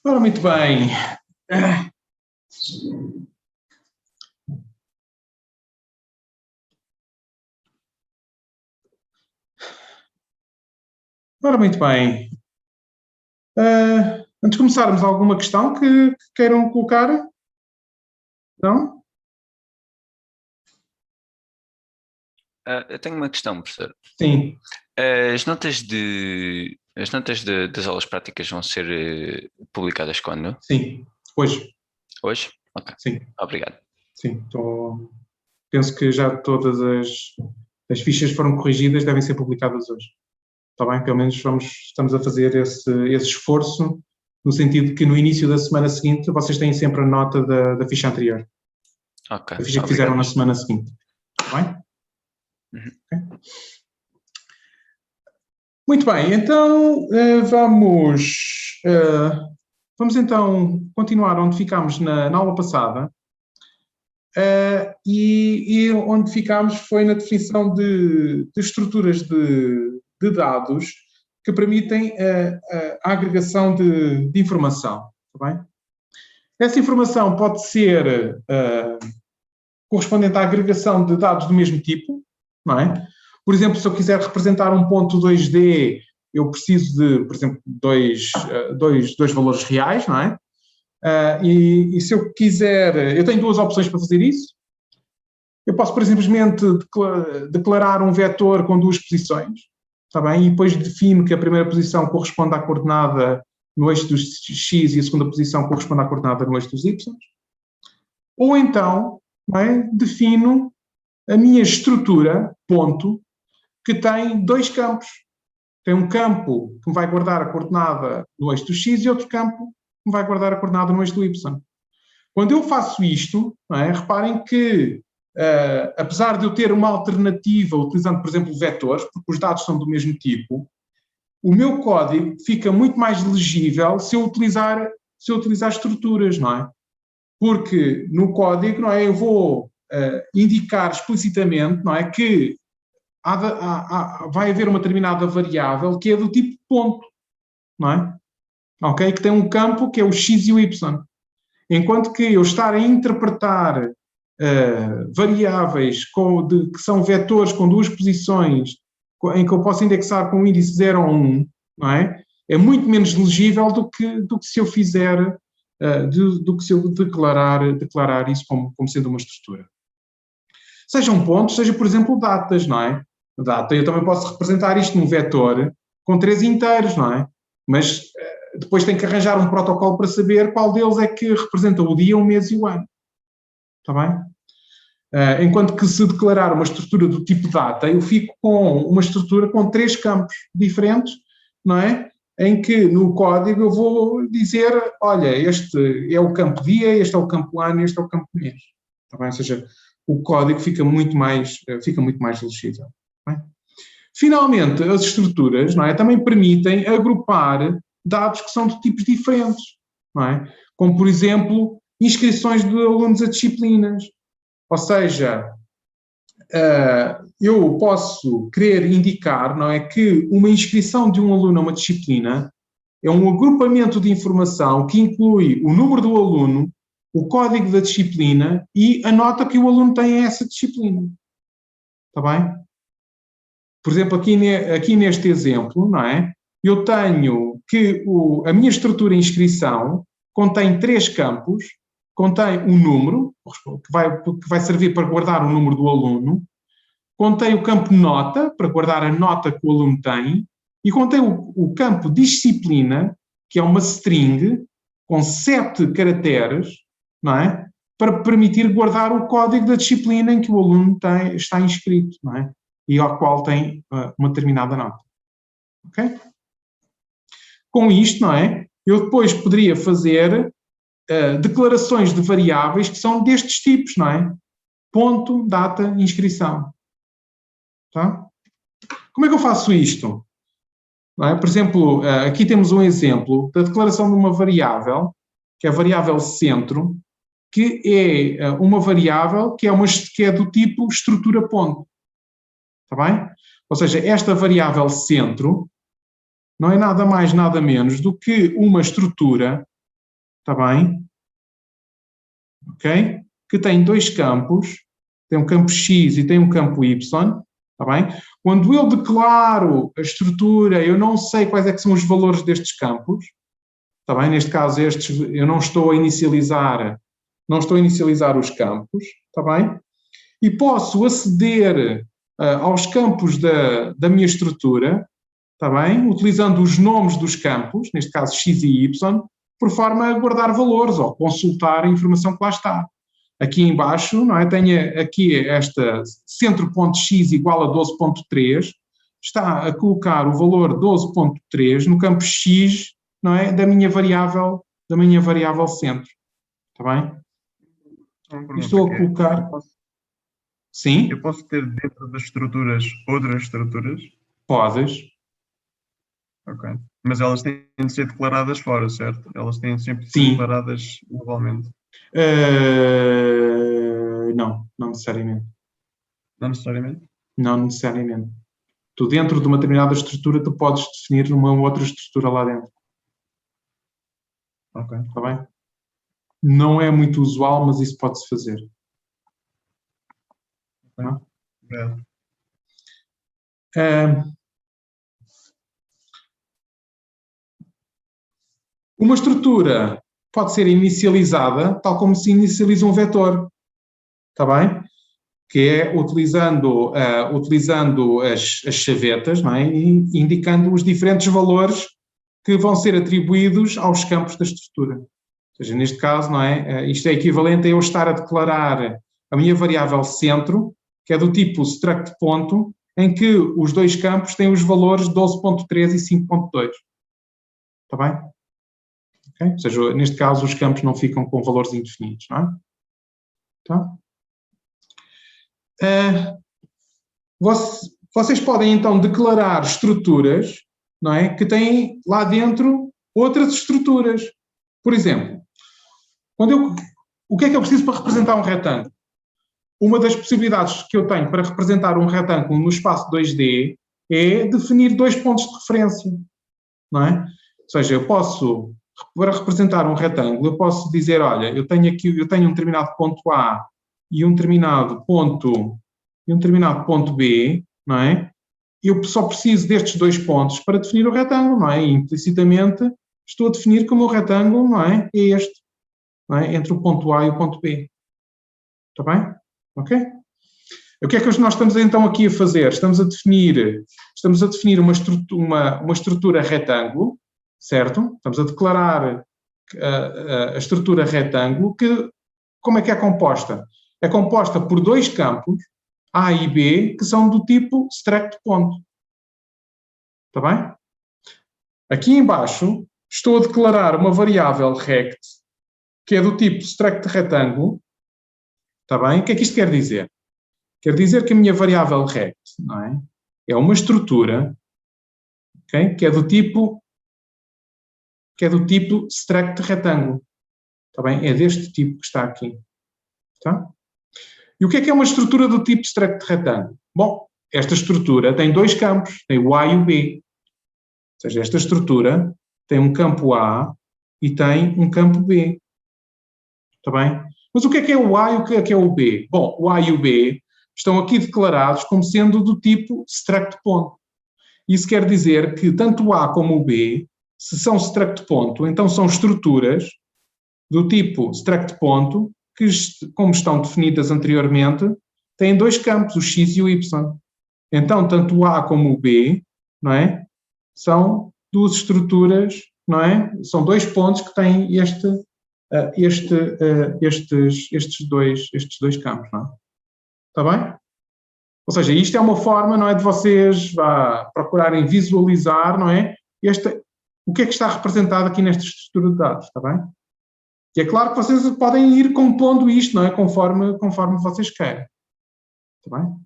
Ora, muito bem. Ora, muito bem. Antes de começarmos, alguma questão que queiram colocar? Não? Eu tenho uma questão, professor. Sim. Das aulas práticas vão ser publicadas quando? Sim. Hoje. Hoje? Ok. Sim. Obrigado. Sim. Penso que já todas as fichas foram corrigidas, devem ser publicadas hoje. Está bem? Pelo menos estamos a fazer esse esforço, no sentido de que no início da semana seguinte vocês têm sempre a nota da ficha anterior. Ok. A ficha que fizeram na semana seguinte. Está bem? Uhum. Okay. Muito bem, então vamos então continuar onde ficámos na aula passada, e onde ficámos foi na definição de estruturas de dados que permitem a agregação de informação, está bem? Essa informação pode ser correspondente à agregação de dados do mesmo tipo, não é? Por exemplo, se eu quiser representar um ponto 2D, eu preciso de, por exemplo, dois valores reais, não é? E se eu quiser, eu tenho duas opções para fazer isso. Eu posso, por simplesmente, declarar um vetor com duas posições, está bem? E depois defino que a primeira posição corresponde à coordenada no eixo dos x e a segunda posição corresponde à coordenada no eixo dos y. Ou então, não é? Defino a minha estrutura, ponto, que tem dois campos. Tem um campo que me vai guardar a coordenada no eixo do x e outro campo que me vai guardar a coordenada no eixo do y. Quando eu faço isto, não é? Reparem que, apesar de eu ter uma alternativa utilizando, por exemplo, vetores, porque os dados são do mesmo tipo, o meu código fica muito mais legível se eu utilizar estruturas, não é? Porque no código, não é, eu vou indicar explicitamente, não é, que vai haver uma determinada variável que é do tipo ponto, não é? Ok? Que tem um campo que é o x e o y. Enquanto que eu estar a interpretar variáveis que são vetores com duas posições, em que eu posso indexar com o índice 0 ou 1, não é? É muito menos legível do que se eu fizer, do que se eu declarar isso como sendo uma estrutura. Seja um ponto, seja, por exemplo, datas, não é? Data, eu também posso representar isto num vetor com 3 inteiros, não é? Mas depois tenho que arranjar um protocolo para saber qual deles é que representa o dia, o mês e o ano. Está bem? Enquanto que se declarar uma estrutura do tipo data, eu fico com uma estrutura com 3 campos diferentes, não é? Em que no código eu vou dizer, olha, este é o campo dia, este é o campo ano, este é o campo mês. Está bem? Ou seja, o código fica muito mais legível. Finalmente, as estruturas, não é, também permitem agrupar dados que são de tipos diferentes, não é? Como, por exemplo, inscrições de alunos a disciplinas. Ou seja, eu posso querer indicar, não é, que uma inscrição de um aluno a uma disciplina é um agrupamento de informação que inclui o número do aluno, o código da disciplina e a nota que o aluno tem a essa disciplina. Está bem? Por exemplo, aqui neste exemplo, não é? Eu tenho que a minha estrutura de inscrição contém 3 campos, contém um número, que vai servir para guardar o número do aluno, contém o campo nota, para guardar a nota que o aluno tem, e contém o campo disciplina, que é uma string com 7 caracteres, não é? Para permitir guardar o código da disciplina em que o aluno está inscrito, não é? E ao qual tem uma determinada nota. Ok? Com isto, não é? Eu depois poderia fazer declarações de variáveis que são destes tipos, não é? Ponto, data, inscrição. Tá? Como é que eu faço isto? Não é? Por exemplo, aqui temos um exemplo da declaração de uma variável, que é a variável centro, que é uma variável que é do tipo estrutura ponto. Está bem? Ou seja, esta variável centro não é nada mais, nada menos do que uma estrutura está bem? Ok? Que tem dois campos, tem um campo X e tem um campo Y, está bem? Quando eu declaro a estrutura, eu não sei quais é que são os valores destes campos, está bem? Neste caso, estes, eu não estou a inicializar os campos, está bem? E posso aceder aos campos da minha estrutura, está bem? Utilizando os nomes dos campos, neste caso X e Y, por forma a guardar valores ou consultar a informação que lá está. Aqui embaixo, não é? Tenho aqui esta centro.x igual a 12.3, está a colocar o valor 12.3 no campo X, não é? Da minha variável centro. Está bem? Estou a colocar... Sim? Eu posso ter dentro das estruturas outras estruturas? Podes. Ok. Mas elas têm de ser declaradas fora, certo? Elas têm sempre de ser Sim. declaradas globalmente. Não necessariamente. Não necessariamente? Não necessariamente. Tu, dentro de uma determinada estrutura, tu podes definir uma outra estrutura lá dentro. Ok. Está bem? Não é muito usual, mas isso pode-se fazer. Okay. Obrigado. Uma estrutura pode ser inicializada tal como se inicializa um vetor. Está bem? Que é utilizando as chavetas, não é? E indicando os diferentes valores que vão ser atribuídos aos campos da estrutura. Ou seja, neste caso, não é? Isto é equivalente a eu estar a declarar a minha variável centro, que é do tipo struct ponto, em que os dois campos têm os valores 12.3 e 5.2. Está bem? Okay? Ou seja, neste caso, os campos não ficam com valores indefinidos, não é? Então, vocês podem então declarar estruturas, não é, que têm lá dentro outras estruturas. Por exemplo, o que é que eu preciso para representar um retângulo? Uma das possibilidades que eu tenho para representar um retângulo no espaço 2D é definir dois pontos de referência, não é? Ou seja, para representar um retângulo, eu posso dizer, olha, eu tenho um determinado ponto A e um determinado ponto B, não é? Eu só preciso destes dois pontos para definir o retângulo, não é? E implicitamente estou a definir que o meu retângulo, não é? É este, não é? Entre o ponto A e o ponto B. Está bem? Ok? O que é que nós estamos então aqui a fazer? Estamos a definir uma estrutura retângulo, certo? Estamos a declarar a estrutura retângulo, que como é que é composta? É composta por dois campos, A e B, que são do tipo struct ponto. Está bem? Aqui embaixo estou a declarar uma variável rect, que é do tipo struct retângulo. Está bem? O que é que isto quer dizer? Quer dizer que a minha variável rect, não é? É uma estrutura, okay, que é do tipo struct retângulo. Está bem? É deste tipo que está aqui. Tá? E o que é uma estrutura do tipo struct retângulo? Bom, esta estrutura tem dois campos, tem o A e o B. Ou seja, esta estrutura tem um campo A e tem um campo B. Está bem? Mas o que é o A e o que é o B? Bom, o A e o B estão aqui declarados como sendo do tipo struct ponto. Isso quer dizer que tanto o A como o B, se são struct ponto, então são estruturas do tipo struct ponto, que, como estão definidas anteriormente, têm dois campos, o X e o Y. Então, tanto o A como o B, não é? São duas estruturas, não é? São dois pontos que têm estes dois campos, não é? Está bem? Ou seja, isto é uma forma, não é, de vocês procurarem visualizar, não é? O que é que está representado aqui nesta estrutura de dados, está bem? E é claro que vocês podem ir compondo isto, não é? Conforme vocês querem. Está bem?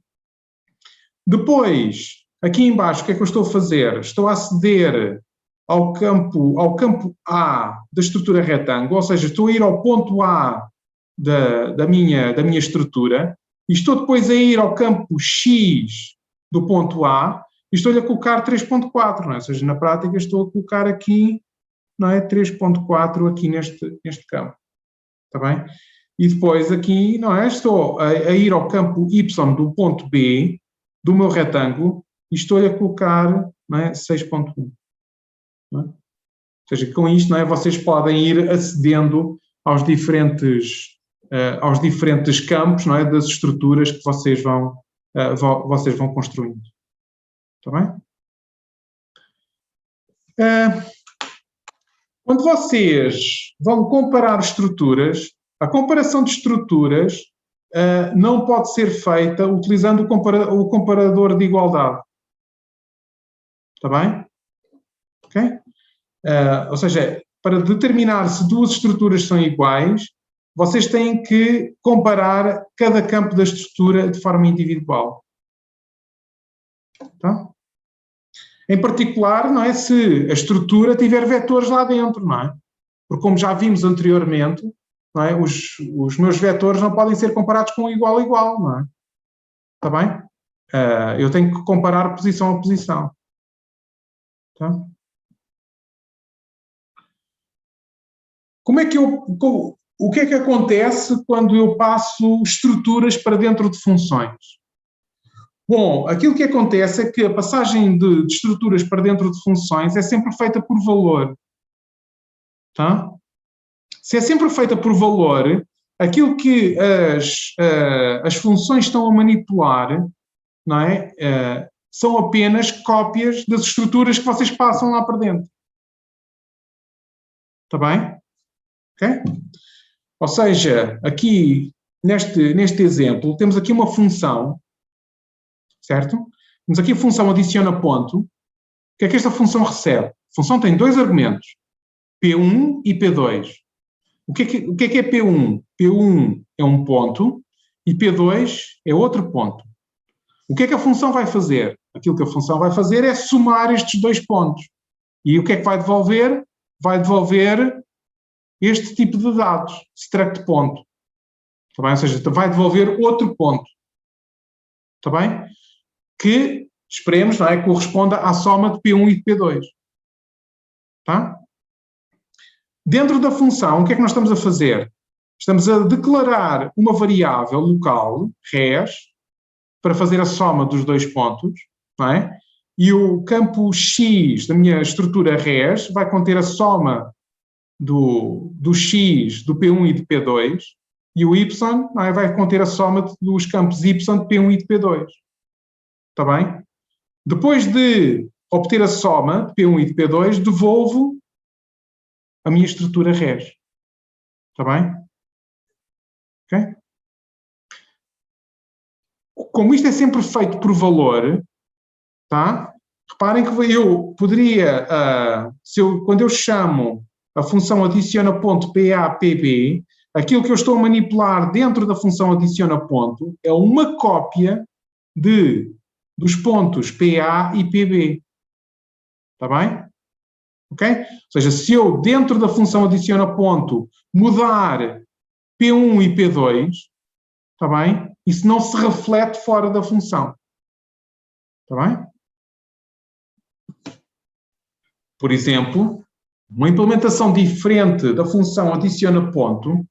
Depois, aqui embaixo, o que é que eu estou a fazer? Estou a aceder ao campo A da estrutura retângulo, ou seja, estou a ir ao ponto A da minha estrutura e estou depois a ir ao campo X do ponto A e estou-lhe a colocar 3.4, não é? Ou seja, na prática estou a colocar aqui não é? 3.4 aqui neste campo. Está bem? E depois aqui, não é? Estou a ir ao campo Y do ponto B, do meu retângulo, e estou-lhe a colocar, não é? 6.1. Não é? Ou seja, com isto, não é? Vocês podem ir acedendo aos diferentes campos, não é? Das estruturas que vocês vão construindo. Está bem? Quando vocês vão comparar estruturas, a comparação de estruturas não pode ser feita utilizando o comparador de igualdade. Está bem? Ok? Ou seja, para determinar se duas estruturas são iguais, vocês têm que comparar cada campo da estrutura de forma individual. Tá? Em particular, não é, se a estrutura tiver vetores lá dentro, não é? Porque como já vimos anteriormente, não é, os meus vetores não podem ser comparados com igual a igual, não é? Está bem? Eu tenho que comparar posição a posição. Tá? O que é que acontece quando eu passo estruturas para dentro de funções? Bom, aquilo que acontece é que a passagem de estruturas para dentro de funções é sempre feita por valor. Tá? Se é sempre feita por valor, aquilo que as funções estão a manipular, não é? São apenas cópias das estruturas que vocês passam lá para dentro. Está bem? Ok? Ou seja, aqui, neste exemplo, temos aqui uma função, certo? Temos aqui a função adiciona ponto. O que é que esta função recebe? A função tem dois argumentos, P1 e P2. O que é P1? P1 é um ponto e P2 é outro ponto. O que é que a função vai fazer? Aquilo que a função vai fazer é somar estes dois pontos. E o que é que vai devolver? Vai devolver este tipo de dados, extract ponto. Está bem? Ou seja, vai devolver outro ponto. Está bem? Que, esperemos, não é, corresponda à soma de P1 e de P2. Tá? Dentro da função, o que é que nós estamos a fazer? Estamos a declarar uma variável local, res, para fazer a soma dos dois pontos, não é? E o campo x da minha estrutura res vai conter a soma do x do P1 e de P2, e o y, não é, vai conter a soma dos campos y de P1 e de P2. Está bem? Depois de obter a soma de P1 e de P2, devolvo a minha estrutura res. Está bem? Ok? Como isto é sempre feito por valor, tá? Reparem que eu poderia, quando eu chamo a função adiciona ponto PA, PB, aquilo que eu estou a manipular dentro da função adiciona ponto é uma cópia dos pontos PA e PB. Está bem? Ok? Ou seja, se eu dentro da função adiciona ponto mudar P1 e P2, está bem? Isso não se reflete fora da função. Está bem? Por exemplo, uma implementação diferente da função adiciona ponto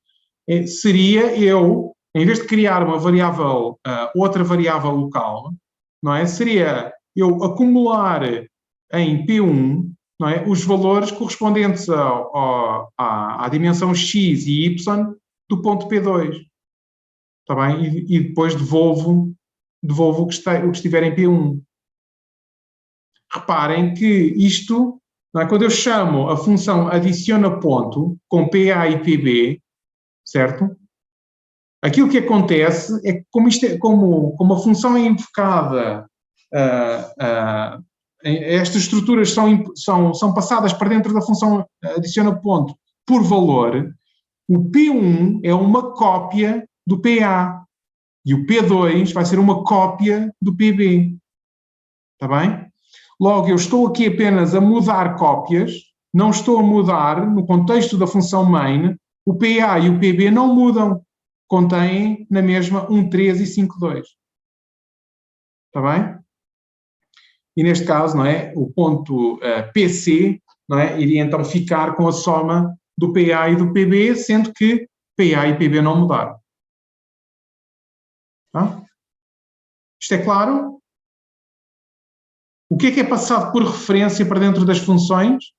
seria eu, em vez de criar uma variável, outra variável local, não é? Seria eu acumular em P1, não é, os valores correspondentes à dimensão x e y do ponto P2. Está bem? E depois devolvo o que estiver em P1. Reparem que isto, não é, quando eu chamo a função adiciona ponto com PA e PB, certo? Aquilo que acontece é que como a função é invocada, estas estruturas são passadas para dentro da função adiciona ponto por valor, o P1 é uma cópia do PA e o P2 vai ser uma cópia do PB. Está bem? Logo, eu estou aqui apenas a mudar cópias, não estou a mudar, no contexto da função main, o PA e o PB não mudam, contêm na mesma 1,3 e 5,2. Está bem? E neste caso, não é? O ponto PC não é? Iria então ficar com a soma do PA e do PB, sendo que PA e PB não mudaram. Tá? Isto é claro? O que é passado por referência para dentro das funções?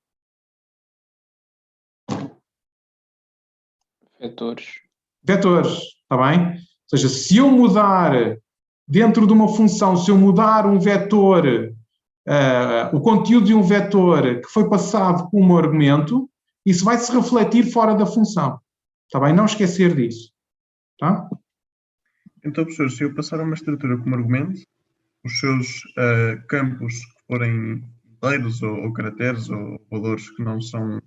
Vetores. Vetores, está bem? Ou seja, se eu mudar dentro de uma função, se eu mudar um vetor, o conteúdo de um vetor que foi passado como argumento, isso vai se refletir fora da função. Está bem? Não esquecer disso. Tá? Então, professor, se eu passar uma estrutura como argumento, os seus campos que forem inteiros ou caracteres ou valores que não são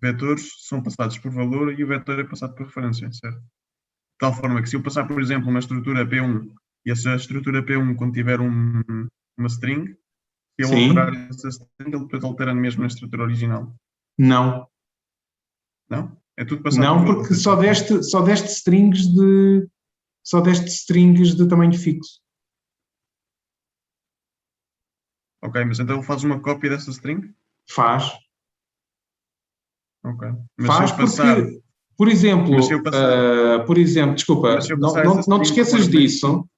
vetores são passados por valor e o vetor é passado por referência, certo? De tal forma que se eu passar, por exemplo, uma estrutura P1 e essa estrutura P1 contiver uma string, se eu Sim. alterar essa string, ele depois altera mesmo na estrutura original. Não. Não? É tudo passado Não, por valor. porque só deste strings de tamanho fixo. Ok, mas então ele faz uma cópia dessa string? Faz. Ok. Mas Faz se eu passar... porque, por exemplo, Mas se eu passar- desculpa, Mas se eu não, passar não, essa não te string esqueças como argumento- disso.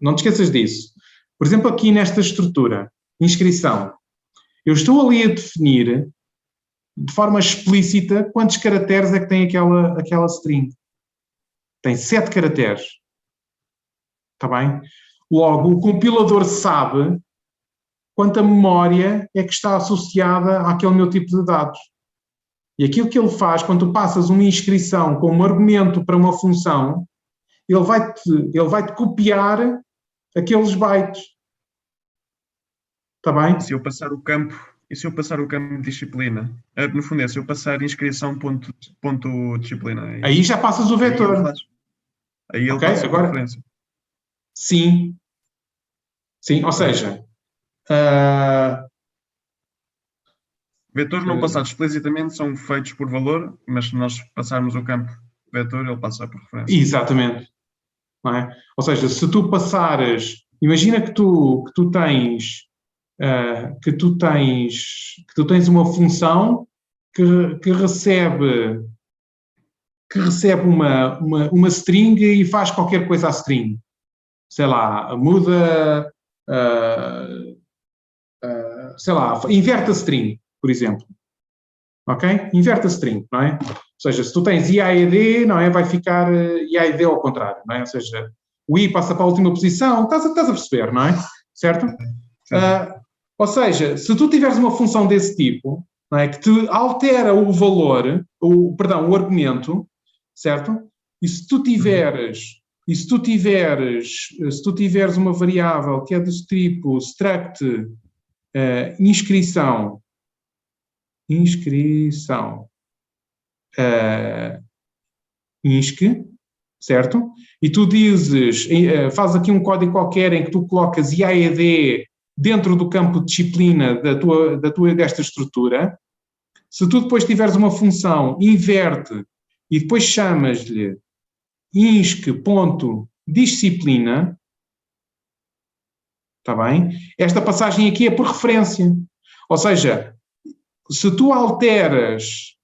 Não te esqueças disso. Por exemplo, aqui nesta estrutura, inscrição, eu estou ali a definir de forma explícita quantos caracteres é que tem aquela string. Tem 7 caracteres. Está bem? Logo, o compilador sabe quanta memória é que está associada àquele meu tipo de dados. E aquilo que ele faz, quando tu passas uma inscrição com um argumento para uma função, ele vai-te copiar aqueles bytes. Está bem? E se eu passar o campo de disciplina? No fundo é se eu passar inscrição ponto disciplina. É Aí isso? já passas o Aí ele vetor. faz. Aí ele Ok, passa por agora- referência. Sim. Sim, ou seja, Vetores não passados explicitamente são feitos por valor, mas se nós passarmos o campo vetor, ele passa por referência. exatamente. Não é? Ou seja, se tu passares, imagina que tu tens uma função que recebe uma string e faz qualquer coisa à string. Sei lá, muda, sei lá, inverte a string, por exemplo. Ok? Inverte a string, não é? Ou seja, se tu tens IAED, não é? Vai ficar IAED ao contrário, não é? Ou seja, o I passa para a última posição, estás a perceber, não é? Certo? Ou seja, se tu tiveres uma função desse tipo, não é? Que te altera o valor, o argumento, certo? E se tu tiveres uma variável que é do tipo struct inscrição, insc, certo? E tu dizes, faz aqui um código qualquer em que tu colocas IAED dentro do campo de disciplina desta estrutura. Se tu depois tiveres uma função, inverte, e depois chamas-lhe insc.disciplina, está bem? Esta passagem aqui é por referência. Ou seja, se tu alteras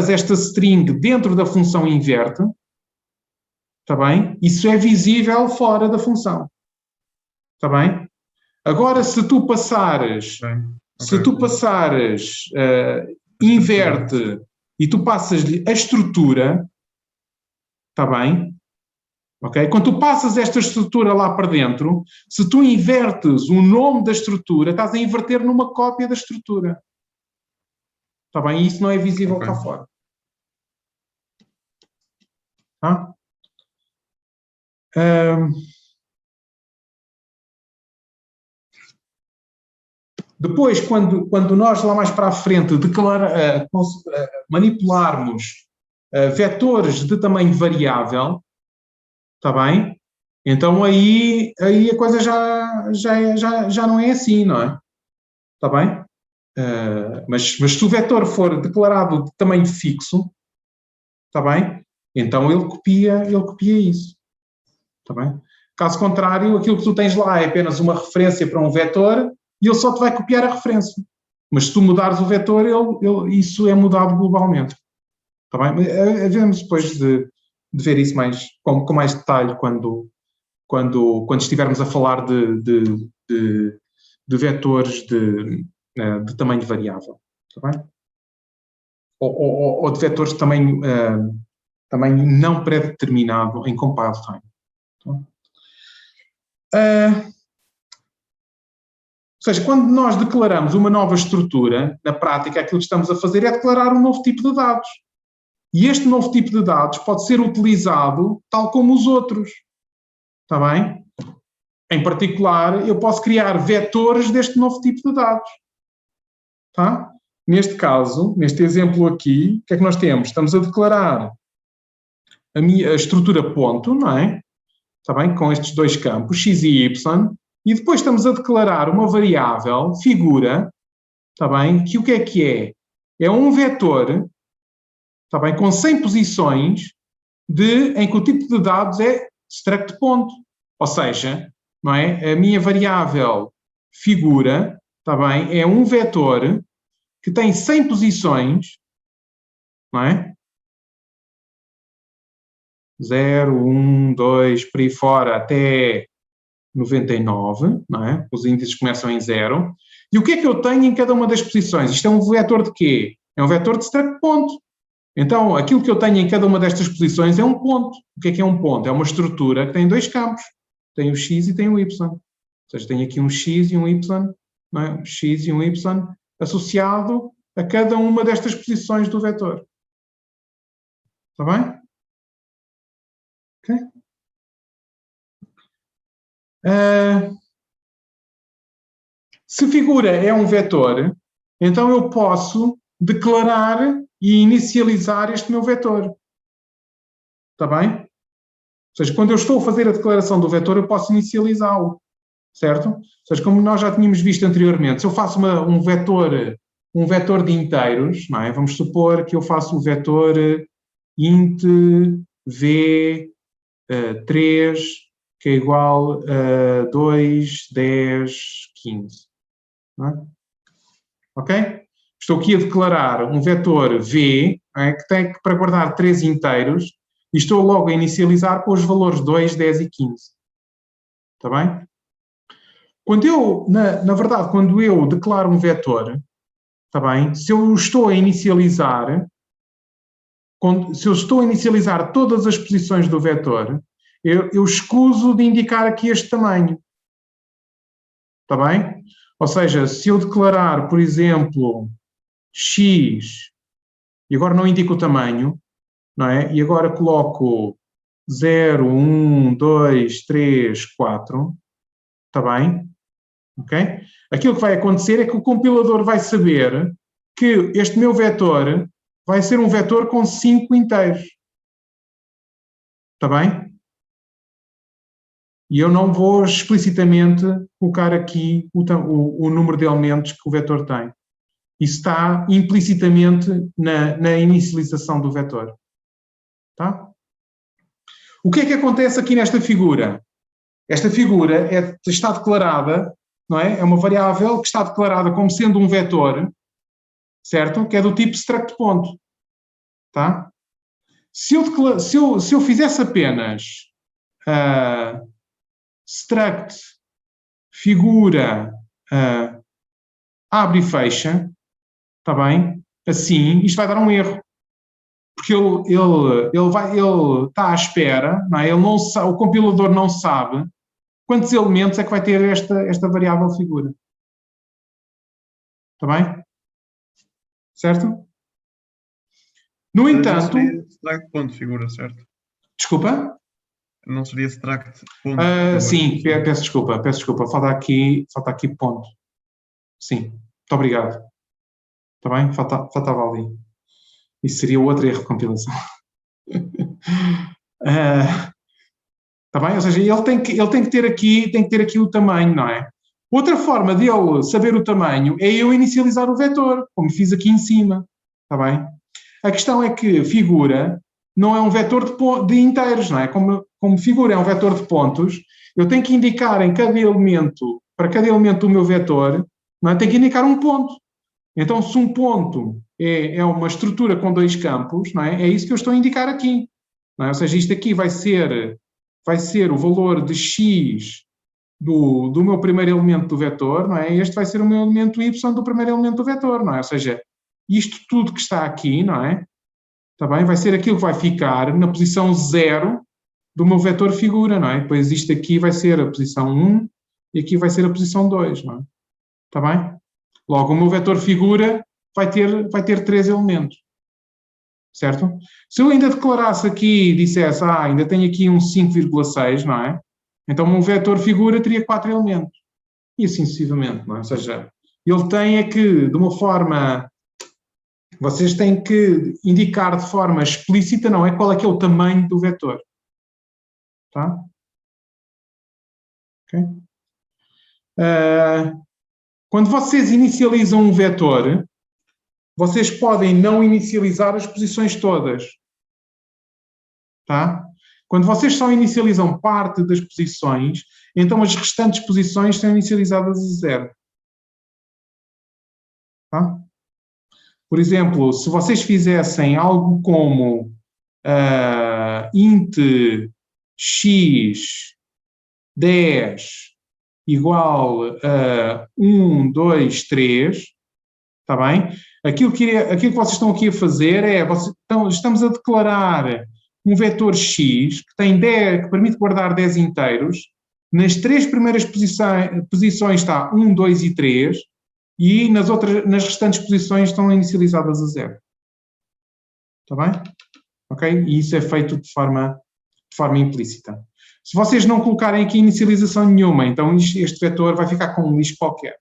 esta string dentro da função inverte, está bem? Isso é visível fora da função. Está bem? Agora, se tu passares inverte e tu passas-lhe a estrutura, está bem? Ok? Quando tu passas esta estrutura lá para dentro, se tu invertes o nome da estrutura, estás a inverter numa cópia da estrutura. Está bem? E isso não é visível cá fora. Tá? Depois, quando nós lá mais para a frente manipularmos vetores de tamanho variável, está bem? Então aí a coisa já não é assim, não é? Está bem? Mas se o vetor for declarado de tamanho fixo, está bem? Então ele copia isso. Está bem? Caso contrário, aquilo que tu tens lá é apenas uma referência para um vetor e ele só te vai copiar a referência. Mas se tu mudares o vetor, isso é mudado globalmente. Está bem? Havemos depois de ver isso com mais detalhe quando estivermos a falar de vetores de tamanho variável. Está bem? Ou de vetores de tamanho não pré-determinado em compile time. Ou seja, quando nós declaramos uma nova estrutura, na prática aquilo que estamos a fazer é declarar um novo tipo de dados. E este novo tipo de dados pode ser utilizado tal como os outros. Está bem? Em particular, eu posso criar vetores deste novo tipo de dados. Tá? Neste caso, neste exemplo aqui, o que é que nós temos? Estamos a declarar a estrutura ponto, não é? Está bem? Com estes dois campos, x e y, e depois estamos a declarar uma variável, figura, está bem? Que o que é? É um vetor, está bem? Com 100 posições em que o tipo de dados é struct ponto. Ou seja, não é? A minha variável figura, está bem? É um vetor que tem 100 posições, não é? 0, 1, 2, por aí fora, até 99, não é? Os índices começam em 0. E o que é que eu tenho em cada uma das posições? Isto é um vetor de quê? É um vetor de struct ponto. Então, aquilo que eu tenho em cada uma destas posições é um ponto. O que é um ponto? É uma estrutura que tem dois campos. Tem o x e tem o y. Ou seja, tem aqui um x e um y, não é? Um x e um y associado a cada uma destas posições do vetor. Está bem? Ok? Se figura é um vetor, então eu posso declarar e inicializar este meu vetor. Está bem? Ou seja, quando eu estou a fazer a declaração do vetor, eu posso inicializá-lo. Certo? Ou seja, como nós já tínhamos visto anteriormente, se eu faço um vetor de inteiros, não é? Vamos supor que eu faço o vetor int v 3, que é igual a 2, 10, 15. Não é? Ok? Estou aqui a declarar um vetor v, que tem para guardar 3 inteiros, e estou logo a inicializar com os valores 2, 10 e 15. Está bem? Quando eu, na verdade, quando eu declaro um vetor, está bem? Se eu estou a inicializar todas as posições do vetor, eu escuso de indicar aqui este tamanho. Está bem? Ou seja, se eu declarar, por exemplo, x, e agora não indico o tamanho, não é? E agora coloco 0, 1, 2, 3, 4, está bem? Ok? Aquilo que vai acontecer é que o compilador vai saber que este meu vetor vai ser um vetor com 5 inteiros. Está bem? E eu não vou explicitamente colocar aqui o número de elementos que o vetor tem. Isso está implicitamente na inicialização do vetor. Tá? O que é que acontece aqui nesta figura? Esta figura está declarada, não é? É uma variável que está declarada como sendo um vetor, certo? Que é do tipo struct ponto. Tá? Se eu fizesse apenas struct figura abre e fecha, está bem? Assim, isto vai dar um erro. Porque ele está à espera, não é? O compilador não sabe quantos elementos é que vai ter esta variável figura. Está bem? Certo? No entanto... Não seria struct ponto figura, certo? Desculpa? Não seria struct ponto? Sim, peço desculpa. Falta aqui ponto. Sim, muito obrigado. Está bem? Faltava ali. Isso seria outro erro de compilação. Está bem? Ou seja, ele tem que ter aqui o tamanho, não é? Outra forma de ele saber o tamanho é eu inicializar o vetor, como fiz aqui em cima. Está bem? A questão é que figura não é um vetor de inteiros, não é? Como figura é um vetor de pontos, eu tenho que indicar em cada elemento, para cada elemento do meu vetor, não é? Tenho que indicar um ponto. Então, se um ponto é uma estrutura com dois campos, não é? É isso que eu estou a indicar aqui. Não é? Ou seja, isto aqui vai ser o valor de x do meu primeiro elemento do vetor, não é? Este vai ser o meu elemento y do primeiro elemento do vetor, não é? Ou seja, isto tudo que está aqui, não é? Está bem? Vai ser aquilo que vai ficar na posição 0 do meu vetor figura, não é? Depois isto aqui vai ser a posição 1 e aqui vai ser a posição 2, não é? Está bem? Logo, o meu vetor figura vai ter 3 elementos. Certo? Se eu ainda declarasse aqui e dissesse, ainda tenho aqui um 5,6, não é? Então o meu vetor figura teria 4 elementos. E assim sucessivamente, não é? Ou seja, ele tem que, de uma forma, vocês têm que indicar de forma explícita, não é? Qual é que é o tamanho do vetor. Tá? Ok? Quando vocês inicializam um vetor, vocês podem não inicializar as posições todas. Tá? Quando vocês só inicializam parte das posições, então as restantes posições são inicializadas a 0. Tá? Por exemplo, se vocês fizessem algo como int x 10 igual a 1, 2, 3, está bem? Aquilo que vocês estão aqui a fazer é, estamos a declarar um vetor x que permite guardar 10 inteiros. Nas 3 primeiras posições está 1, 2 e 3, e nas restantes posições estão inicializadas a 0. Está bem? Ok? E isso é feito de forma implícita. Se vocês não colocarem aqui inicialização nenhuma, então este vetor vai ficar com um lixo qualquer.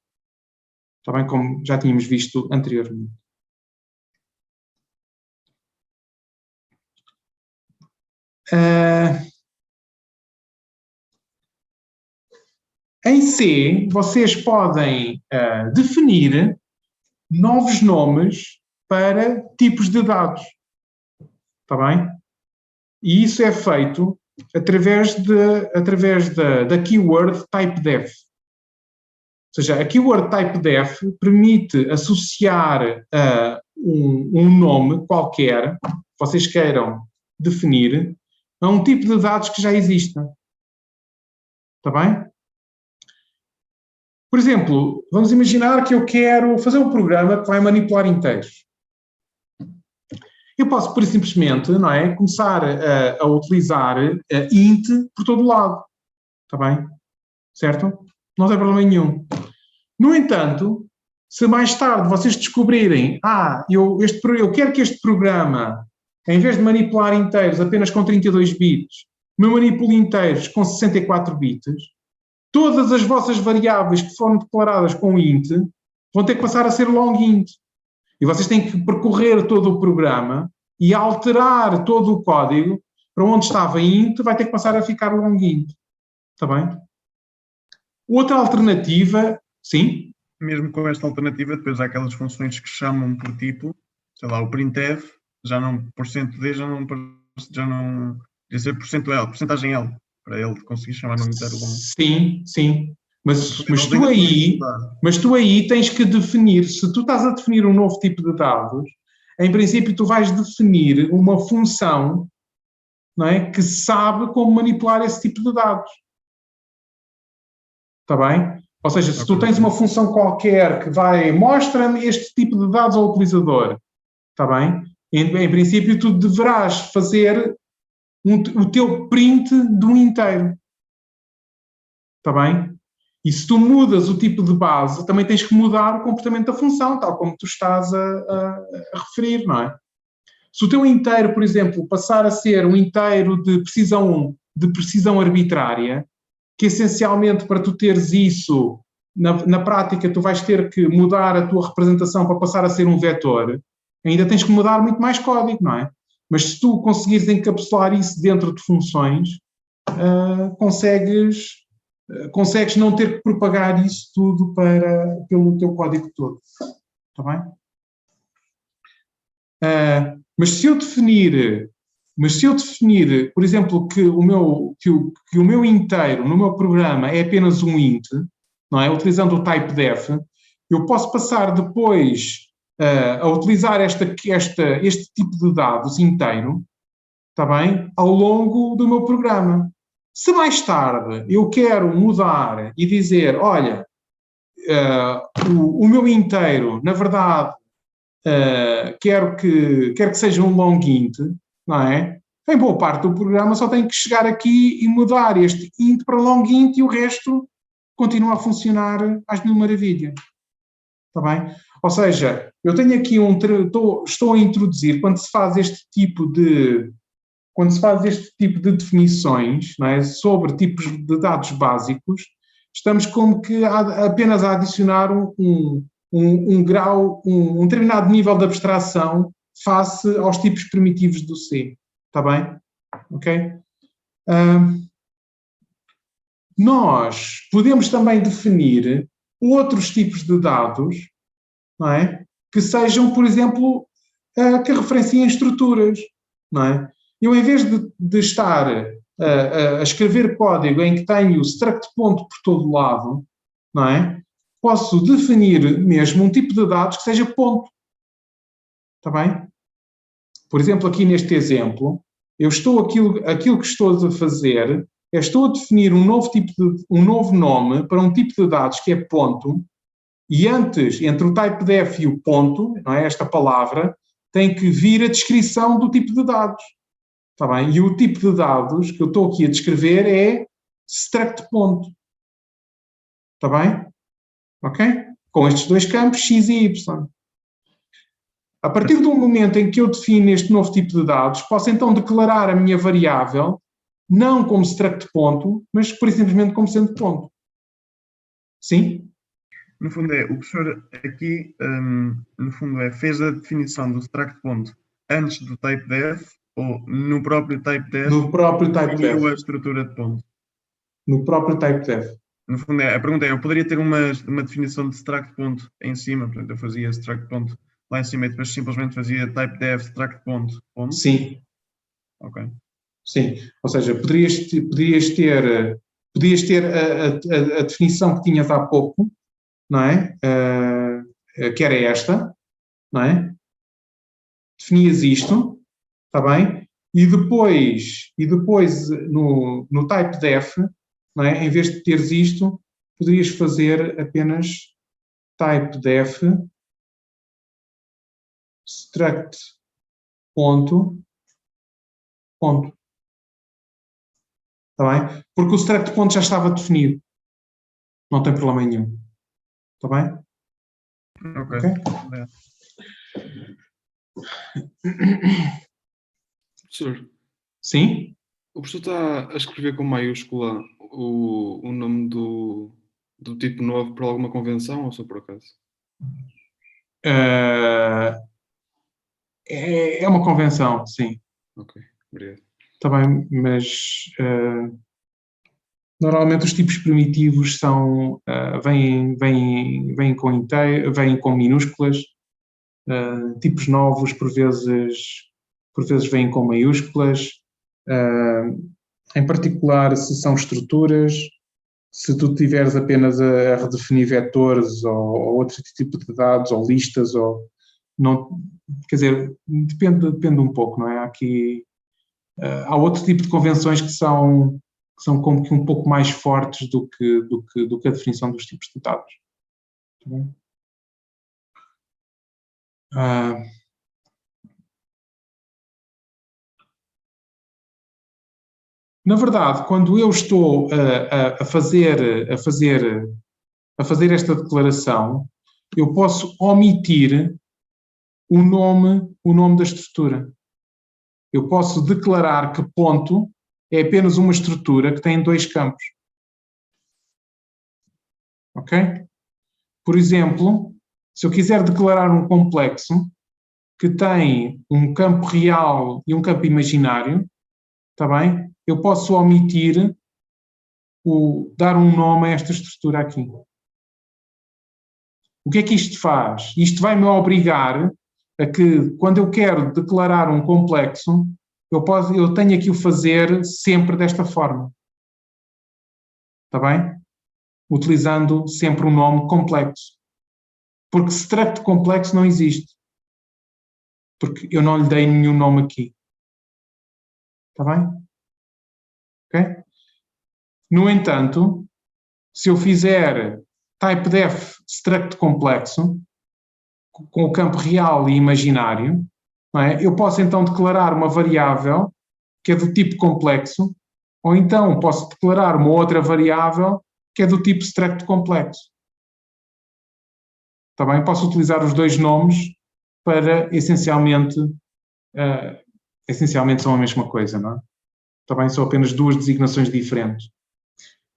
Está bem? Como já tínhamos visto anteriormente. Em C, vocês podem definir novos nomes para tipos de dados. Está bem? E isso é feito através da keyword typedef. Ou seja, a keyword typedef permite associar um nome qualquer que vocês queiram definir a um tipo de dados que já existem. Está bem? Por exemplo, vamos imaginar que eu quero fazer um programa que vai manipular inteiros. Eu posso, por simplesmente, não é, começar a utilizar int por todo o lado. Está bem? Certo? Não tem problema nenhum. No entanto, se mais tarde vocês descobrirem, eu quero que este programa, em vez de manipular inteiros apenas com 32 bits, me manipule inteiros com 64 bits, todas as vossas variáveis que foram declaradas com int vão ter que passar a ser long int. E vocês têm que percorrer todo o programa e alterar todo o código para onde estava int, vai ter que passar a ficar long int. Está bem? Outra alternativa, sim? Mesmo com esta alternativa, depois há aquelas funções que chamam por tipo, sei lá, o printf, já não %d, já não devia ser %l, porcentagem L, para ele conseguir chamar no inteiro long. Sim. Mas tu aí tens que definir, se tu estás a definir um novo tipo de dados, em princípio tu vais definir uma função, não é, que sabe como manipular esse tipo de dados. Está bem? Ou seja, se tu tens uma função qualquer que mostra-me este tipo de dados ao utilizador, está bem? Em princípio tu deverás fazer o teu print de um inteiro. Está bem? E se tu mudas o tipo de base, também tens que mudar o comportamento da função, tal como tu estás a referir, não é? Se o teu inteiro, por exemplo, passar a ser um inteiro de precisão arbitrária, que essencialmente para tu teres isso, na prática tu vais ter que mudar a tua representação para passar a ser um vetor, ainda tens que mudar muito mais código, não é? Mas se tu conseguires encapsular isso dentro de funções, consegues não ter que propagar isso tudo pelo teu código todo. Está bem? Mas se eu definir, por exemplo, que o meu inteiro no meu programa é apenas um int, não é? Utilizando o typedef, eu posso passar depois a utilizar este tipo de dados inteiro, está bem, ao longo do meu programa. Se mais tarde eu quero mudar e dizer, olha, o meu inteiro, na verdade, quero que seja um long int, não é? Em boa parte do programa só tem que chegar aqui e mudar este int para long int e o resto continua a funcionar às mil maravilhas. Está bem? Ou seja, eu tenho aqui estou a introduzir, quando se faz este tipo de definições, não é, sobre tipos de dados básicos, estamos como que apenas a adicionar um grau, um determinado nível de abstração face aos tipos primitivos do C. Está bem? Ok? Nós podemos também definir outros tipos de dados, não é? Que sejam, por exemplo, que referenciem estruturas, não é? Eu, em vez de estar a escrever código em que tenho struct ponto por todo lado, não é? Posso definir mesmo um tipo de dados que seja ponto. Está bem? Por exemplo, aqui neste exemplo, aquilo que estou a fazer é estou a definir um novo nome para um tipo de dados que é ponto, e antes, entre o typedef e o ponto, não é, esta palavra, tem que vir a descrição do tipo de dados. Está bem? E o tipo de dados que eu estou aqui a descrever é struct ponto. Está bem? Ok? Com estes dois campos, x e y. A partir do momento em que eu defino este novo tipo de dados, posso então declarar a minha variável não como struct ponto, mas por simplesmente como sendo ponto. Sim? No fundo o professor aqui, no fundo fez a definição do struct ponto antes do typedef ou no próprio typedef? No próprio typedef. Definiu a estrutura de ponto. No próprio typedef. No fundo a pergunta eu poderia ter uma definição de struct ponto em cima, portanto eu fazia struct ponto lá em cima e depois simplesmente fazia typedef struct ponto. Sim. Ok. Sim, ou seja, podias ter a definição que tinhas há pouco, não é? Que era esta, não é? Definias isto, está bem? E depois no typedef, não é? Em vez de teres isto, poderias fazer apenas typedef struct ponto. Está bem? Porque o struct ponto já estava definido. Não tem problema nenhum. Está bem? Ok. Professor, Sim? o professor está a escrever com maiúscula o nome do tipo novo por alguma convenção ou só por acaso? É uma convenção, sim. Ok, obrigado. Está bem, mas normalmente os tipos primitivos são, vêm com minúsculas, tipos novos por vezes vêm com maiúsculas, em particular se são estruturas, se tu tiveres apenas a redefinir vetores ou outro tipo de dados, ou listas, ou não, quer dizer, depende um pouco, não é? Há outro tipo de convenções que são como que um pouco mais fortes do que a definição dos tipos de dados. Tá bem? Na verdade, quando eu estou a fazer esta declaração, eu posso omitir o nome da estrutura. Eu posso declarar que ponto é apenas uma estrutura que tem dois campos. Ok? Por exemplo, se eu quiser declarar um complexo que tem um campo real e um campo imaginário, está bem? Eu posso omitir dar um nome a esta estrutura aqui. O que é que isto faz? Isto vai-me obrigar a que, quando eu quero declarar um complexo, eu tenho que o fazer sempre desta forma. Está bem? Utilizando sempre um nome complexo. Porque struct complexo não existe. Porque eu não lhe dei nenhum nome aqui. Está bem? Ok? No entanto, se eu fizer typedef struct complexo, com o campo real e imaginário, não é? Eu posso então declarar uma variável que é do tipo complexo, ou então posso declarar uma outra variável que é do tipo struct complexo. Está bem? Posso utilizar os dois nomes para essencialmente são a mesma coisa, não é? Está bem? São apenas duas designações diferentes.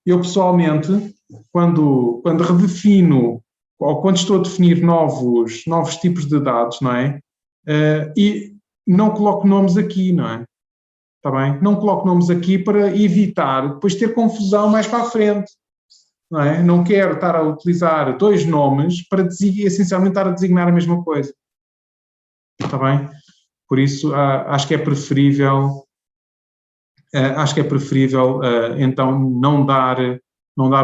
Eu, pessoalmente, quando redefino ou quando estou a definir novos tipos de dados, não é? E não coloco nomes aqui, não é? Está bem? Não coloco nomes aqui para evitar depois ter confusão mais para a frente. Não é? Não quero estar a utilizar dois nomes para essencialmente estar a designar a mesma coisa. Está bem? Por isso, acho que é preferível então não dar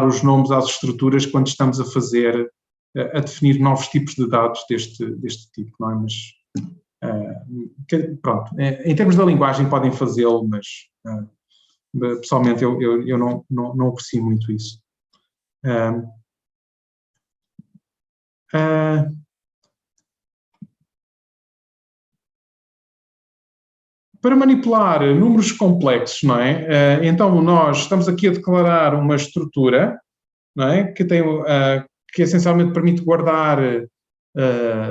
os nomes às estruturas quando estamos a definir novos tipos de dados deste tipo, não é? Mas pronto, em termos da linguagem podem fazê-lo, mas pessoalmente eu não aprecio muito isso. Para manipular números complexos, não é? Então nós estamos aqui a declarar uma estrutura, não é? Que essencialmente permite guardar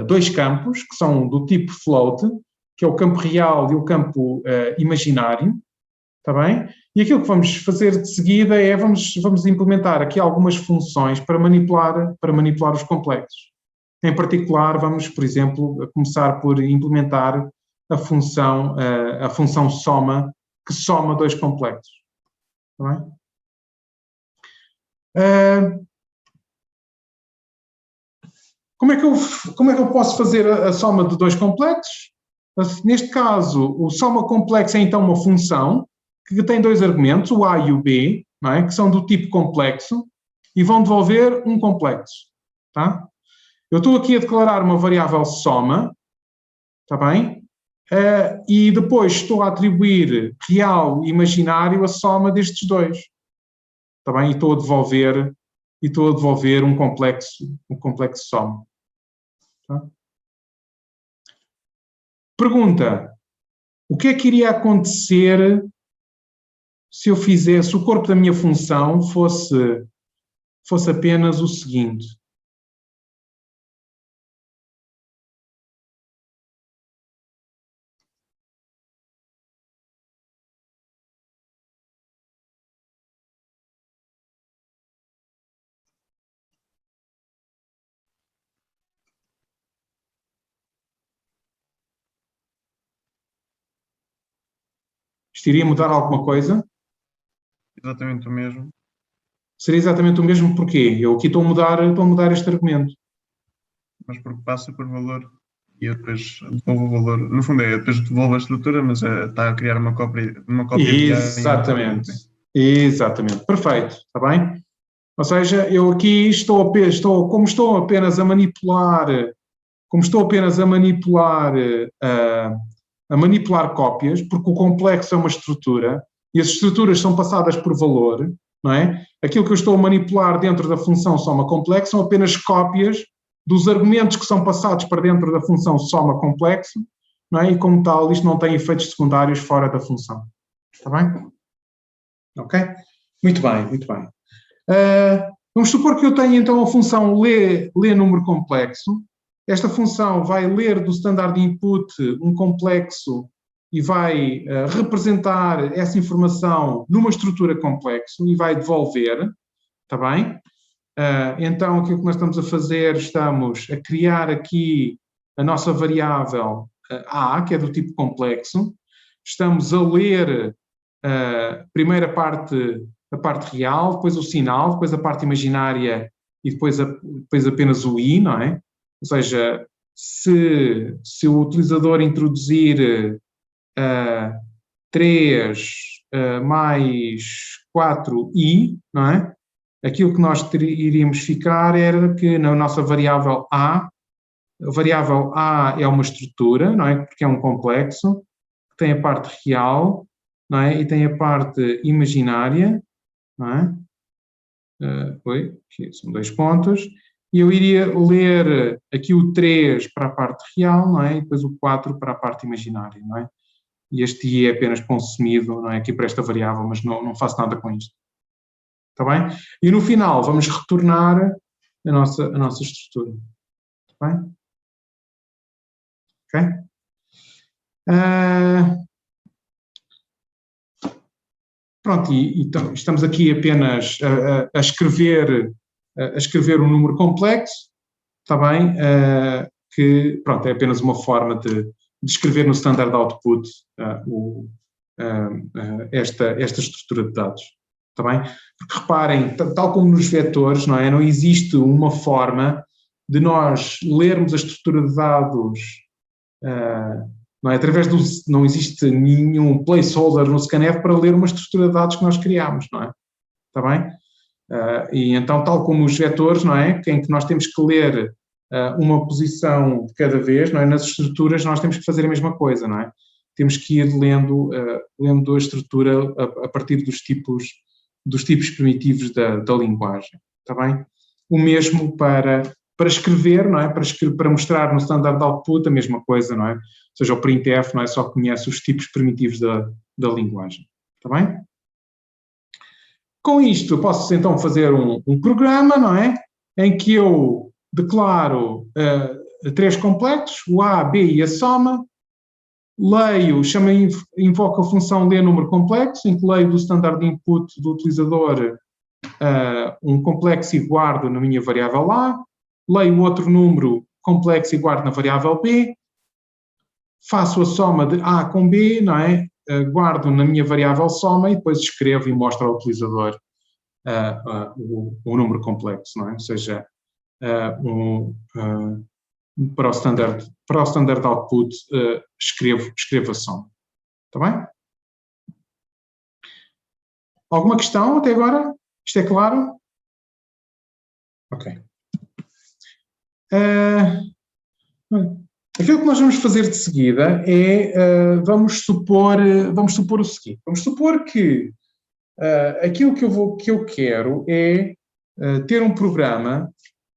dois campos, que são do tipo float, que é o campo real e o campo imaginário, está bem? E aquilo que vamos fazer de seguida é vamos implementar aqui algumas funções para manipular os complexos. Em particular, vamos, por exemplo, começar por implementar a função soma, que soma dois complexos. Está bem? Como é que eu posso fazer a soma de dois complexos? Neste caso, o soma complexo é então uma função que tem dois argumentos, o A e o B, não é? Que são do tipo complexo e vão devolver um complexo. Tá? Eu estou aqui a declarar uma variável soma, está bem? E depois estou a atribuir real e imaginário a soma destes dois. Está bem? E estou a devolver um complexo soma. Tá? Pergunta: o que é que iria acontecer se eu fizesse, o corpo da minha função fosse apenas o seguinte? Isto iria mudar alguma coisa? Exatamente o mesmo. Seria exatamente o mesmo porquê? Eu aqui estou a mudar este argumento. Mas porque passa por valor e eu depois devolvo o valor. No fundo eu depois devolvo a estrutura, mas está a criar uma cópia de A. Exatamente. Perfeito. Está bem? Ou seja, eu aqui como estou apenas a manipular cópias, porque o complexo é uma estrutura e as estruturas são passadas por valor, não é? Aquilo que eu estou a manipular dentro da função soma complexo são apenas cópias dos argumentos que são passados para dentro da função soma complexo, não é? E como tal, isto não tem efeitos secundários fora da função. Está bem? Ok? Muito bem. Vamos supor que eu tenho então a função lê número complexo. Esta função vai ler do standard input um complexo e vai representar essa informação numa estrutura complexo e vai devolver, está bem? Então, aquilo que nós estamos a fazer, estamos a criar aqui a nossa variável A, que é do tipo complexo. Estamos a ler primeiro a parte real, depois o sinal, depois a parte imaginária e depois apenas o I, não é? Ou seja, se o utilizador introduzir 3 mais 4i, não é? Aquilo que nós iríamos ficar era que na nossa variável A a variável A é uma estrutura, não é? Porque é um complexo, que tem a parte real, não é? E tem a parte imaginária, não é? Aqui são 2 pontos. E eu iria ler aqui o 3 para a parte real, não é? E depois o 4 para a parte imaginária, não é? E este I é apenas consumido, não é? Aqui para esta variável, mas não faço nada com isto. Está bem? E no final vamos retornar a nossa estrutura. Está bem? Ok? Pronto, então estamos aqui apenas a escrever um número complexo, está bem? Que, pronto, é apenas uma forma de escrever no standard output esta estrutura de dados, está bem? Porque reparem, tal como nos vetores, não é? Não existe uma forma de nós lermos a estrutura de dados, não é? Não existe nenhum placeholder no scanf para ler uma estrutura de dados que nós criamos, não é? Está bem? E então, tal como os vetores, não é? Em que nós temos que ler uma posição de cada vez, não é? Nas estruturas nós temos que fazer a mesma coisa, não é? Temos que ir lendo a estrutura a partir dos tipos primitivos da linguagem, está bem? O mesmo para escrever, não é? Para mostrar no standard output a mesma coisa, não é? Ou seja, o printf, não é? Só conhece os tipos primitivos da linguagem, está bem? Com isto, eu posso então fazer um programa, não é? Em que eu declaro 3 complexos, o A, B e a soma, leio, invoco a função ler número complexo, em que leio do standard input do utilizador um complexo e guardo na minha variável A, leio outro número complexo e guardo na variável B, faço a soma de A com B, não é? Guardo na minha variável soma e depois escrevo e mostro ao utilizador o número complexo, não é? Ou seja, para o standard output escrevo a soma. Está bem? Alguma questão até agora? Isto é claro? Ok. Aquilo que nós vamos fazer de seguida é, vamos supor o seguinte. Vamos supor que aquilo que eu quero é ter um programa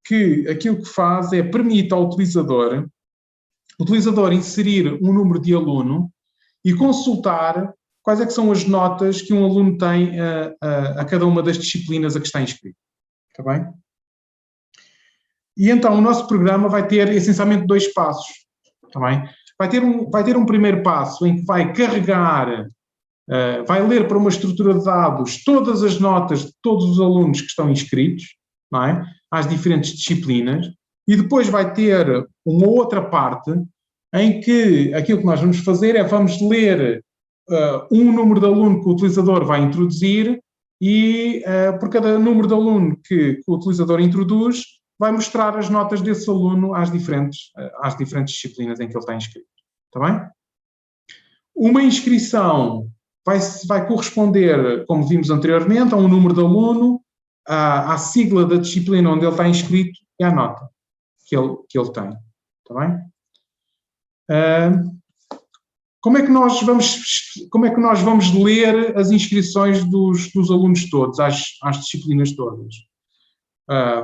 que aquilo que faz é permite ao utilizador inserir um número de aluno e consultar quais é que são as notas que um aluno tem a cada uma das disciplinas a que está inscrito. Está bem? E então o nosso programa vai ter essencialmente 2 passos. Está bem? Vai ter um primeiro passo em que vai carregar, vai ler para uma estrutura de dados todas as notas de todos os alunos que estão inscritos, não é? Às diferentes disciplinas, e depois vai ter uma outra parte em que aquilo que nós vamos fazer é vamos ler um número de aluno que o utilizador vai introduzir e por cada número de aluno que o utilizador introduz, vai mostrar as notas desse aluno às diferentes disciplinas em que ele está inscrito. Está bem? Uma inscrição vai corresponder, como vimos anteriormente, a um número de aluno, à sigla da disciplina onde ele está inscrito e à nota que ele tem. Está bem? Como é que nós vamos ler as inscrições dos alunos todos, às disciplinas todas?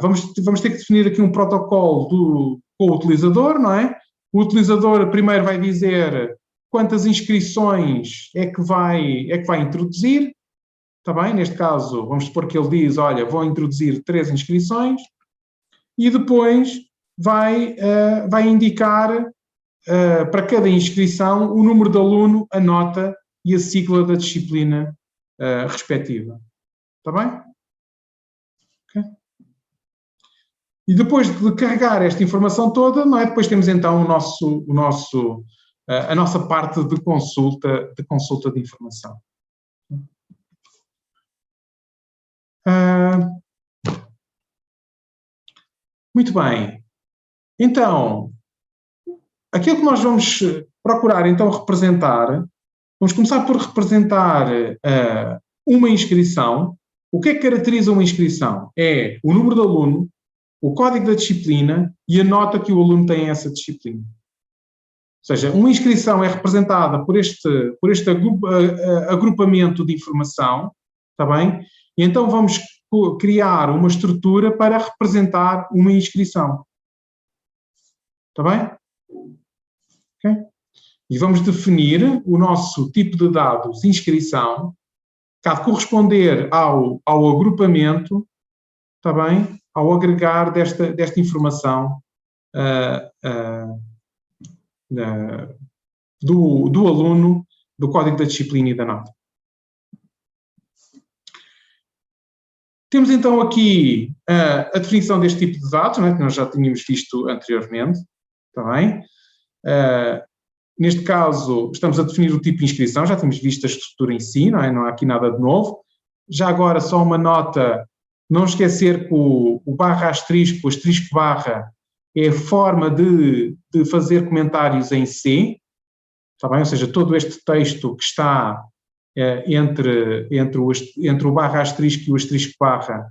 Vamos ter que definir aqui um protocolo com o utilizador, não é? O utilizador primeiro vai dizer quantas inscrições é que vai introduzir, está bem? Neste caso, vamos supor que ele diz, olha, vou introduzir 3 inscrições, e depois vai indicar para cada inscrição o número de aluno, a nota e a sigla da disciplina respectiva. Está bem? Okay. E depois de carregar esta informação toda, não é? Depois temos então a nossa parte de consulta de informação. Muito bem. Então, aquilo que nós vamos procurar então representar, vamos começar por representar uma inscrição. O que é que caracteriza uma inscrição? É o número de aluno, o código da disciplina e a nota que o aluno tem a essa disciplina. Ou seja, uma inscrição é representada por este agrupamento de informação, está bem? E então vamos criar uma estrutura para representar uma inscrição. Está bem? Okay? E vamos definir o nosso tipo de dados inscrição, que há de corresponder ao agrupamento, está bem? Ao agregar desta informação do aluno, do código da disciplina e da nota. Temos então aqui a definição deste tipo de dados, não é? Que nós já tínhamos visto anteriormente, está bem? Neste caso, estamos a definir o tipo de inscrição, já temos visto a estrutura em si, não é? Não há aqui nada de novo. Já agora, só uma nota, não esquecer que o barra asterisco, o asterisco barra, é a forma de fazer comentários em C, está bem? Ou seja, todo este texto que está entre o barra asterisco e o asterisco barra,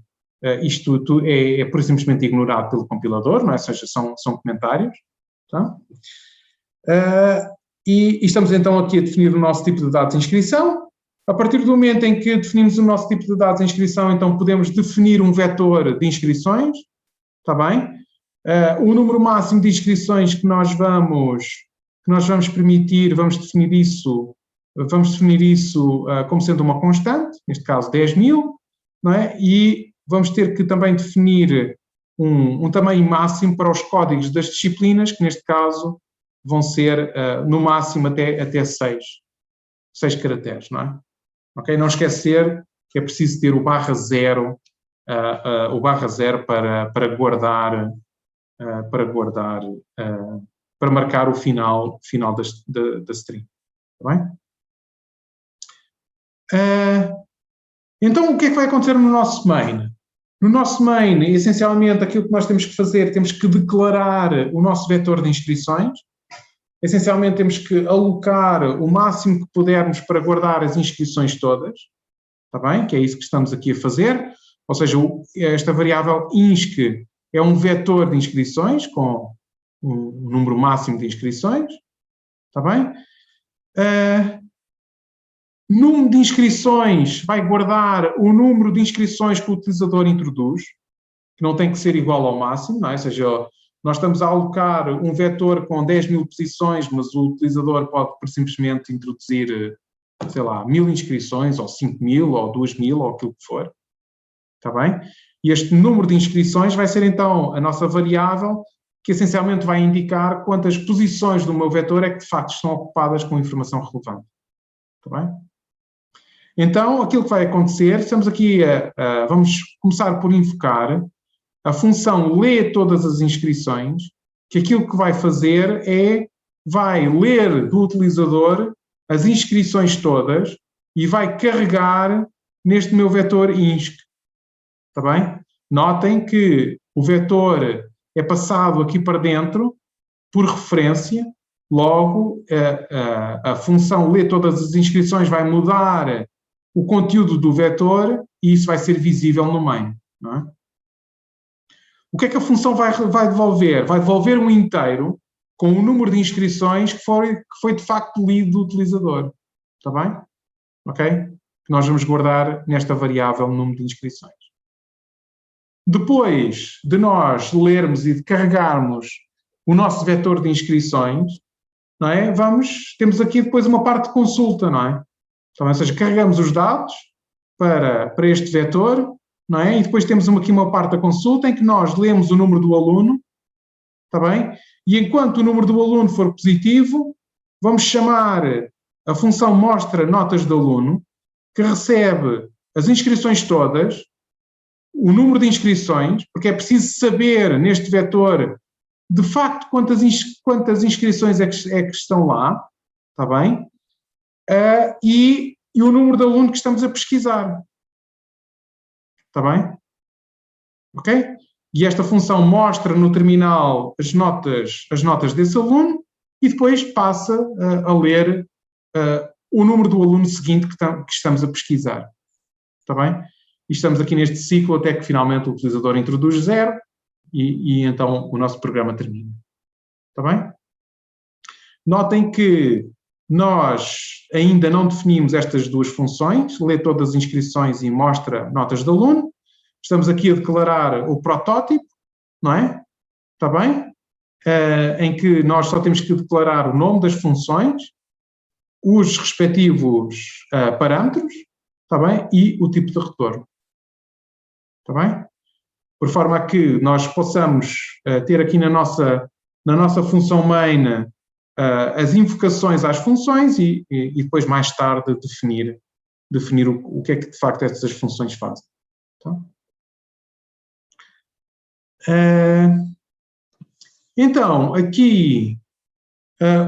isto é por simplesmente ignorado pelo compilador, não é? Ou seja, são comentários. Tá? E estamos então aqui a definir o nosso tipo de dados de inscrição. A partir do momento em que definimos o nosso tipo de dados de inscrição, então podemos definir um vetor de inscrições, está bem? O número máximo de inscrições que nós vamos permitir, vamos definir isso como sendo uma constante, neste caso 10.000, não é? E vamos ter que também definir um tamanho máximo para os códigos das disciplinas, que neste caso vão ser no máximo até 6 caracteres, não é? Ok? Não esquecer que é preciso ter o barra zero para guardar, para marcar o final da string, está bem? Então, o que é que vai acontecer no nosso main? No nosso main, essencialmente, aquilo que nós temos que fazer, temos que declarar o nosso vetor de inscrições. Essencialmente, temos que alocar o máximo que pudermos para guardar as inscrições todas, está bem? Que é isso que estamos aqui a fazer. Ou seja, esta variável insc é um vetor de inscrições com um número máximo de inscrições, está bem? Número de inscrições vai guardar o número de inscrições que o utilizador introduz, que não tem que ser igual ao máximo, não é? Ou seja, nós estamos a alocar um vetor com 10.000 posições, mas o utilizador pode simplesmente introduzir, sei lá, 1.000 inscrições, ou 5.000, ou 2.000, ou aquilo que for, está bem? E este número de inscrições vai ser então a nossa variável, que essencialmente vai indicar quantas posições do meu vetor é que de facto estão ocupadas com informação relevante, está bem? Então, aquilo que vai acontecer, estamos aqui vamos começar por invocar a função lê todas as inscrições, que aquilo que vai fazer vai ler do utilizador as inscrições todas e vai carregar neste meu vetor insc. Está bem? Notem que o vetor é passado aqui para dentro por referência, logo a função lê todas as inscrições vai mudar o conteúdo do vetor e isso vai ser visível no main, não é? O que é que a função vai devolver? Vai devolver um inteiro com o número de inscrições que foi de facto lido do utilizador. Está bem? Ok? Que nós vamos guardar nesta variável número de inscrições. Depois de nós lermos e de carregarmos o nosso vetor de inscrições, não é? Temos aqui depois uma parte de consulta, não é? Então, ou seja, carregamos os dados para este vetor, não é? E depois temos aqui uma parte da consulta em que nós lemos o número do aluno, está bem? E enquanto o número do aluno for positivo, vamos chamar a função mostra notas de aluno, que recebe as inscrições todas, o número de inscrições, porque é preciso saber neste vetor de facto quantas inscrições é que estão lá, está bem? E o número de aluno que estamos a pesquisar. Está bem? Ok? E esta função mostra no terminal as notas desse aluno e depois passa a ler o número do aluno seguinte que estamos a pesquisar. Está bem? E estamos aqui neste ciclo até que finalmente o utilizador introduz 0 e então o nosso programa termina. Está bem? Notem que nós ainda não definimos estas duas funções, lê todas as inscrições e mostra notas de aluno. Estamos aqui a declarar o protótipo, não é? Está bem? Em que nós só temos que declarar o nome das funções, os respectivos parâmetros, está bem? E o tipo de retorno. Está bem? Por forma a que nós possamos ter aqui na nossa função main as invocações às funções e depois mais tarde definir o que é que de facto essas funções fazem. Tá? Então, aqui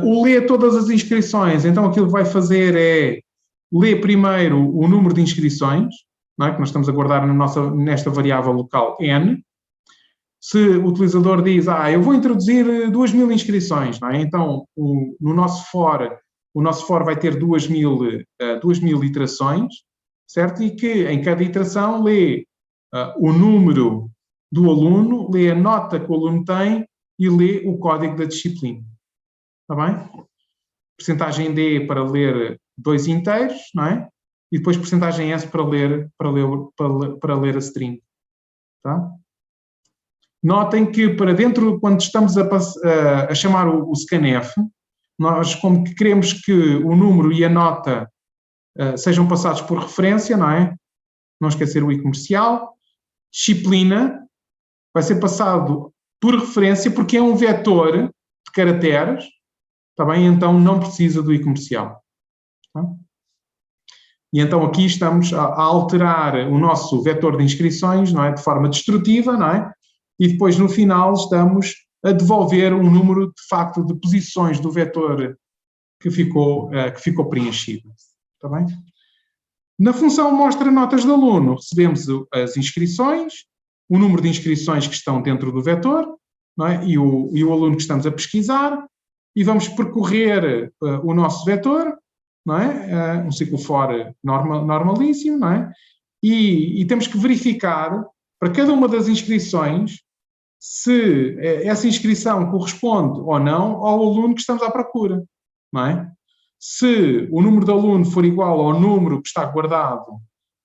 o ler todas as inscrições, então aquilo que vai fazer é ler primeiro o número de inscrições, não é? Que nós estamos a guardar nesta variável local n. Se o utilizador diz, eu vou introduzir 2000 inscrições, não é? Então, no nosso for, o nosso for vai ter 2000 iterações, certo? E que em cada iteração lê o número do aluno, lê a nota que o aluno tem e lê o código da disciplina. Está bem? Percentagem D para ler 2 inteiros, não é? E depois percentagem S para ler a string. Tá? Notem que para dentro, quando estamos a chamar o scanf, nós como que queremos que o número e a nota sejam passados por referência, não é? Não esquecer o i comercial. Disciplina vai ser passado por referência porque é um vetor de caracteres, está bem? Então não precisa do i comercial. Tá? E então aqui estamos a alterar o nosso vetor de inscrições, não é? De forma destrutiva, não é? E depois no final estamos a devolver um número de facto de posições do vetor que ficou preenchido. Está bem? Na função mostra notas de aluno, recebemos as inscrições, o número de inscrições que estão dentro do vetor, não é? E o aluno que estamos a pesquisar, e vamos percorrer o nosso vetor, não é? Um ciclo for normalíssimo, não é? E temos que verificar para cada uma das inscrições se essa inscrição corresponde ou não ao aluno que estamos à procura, não é? Se o número de aluno for igual ao número que está guardado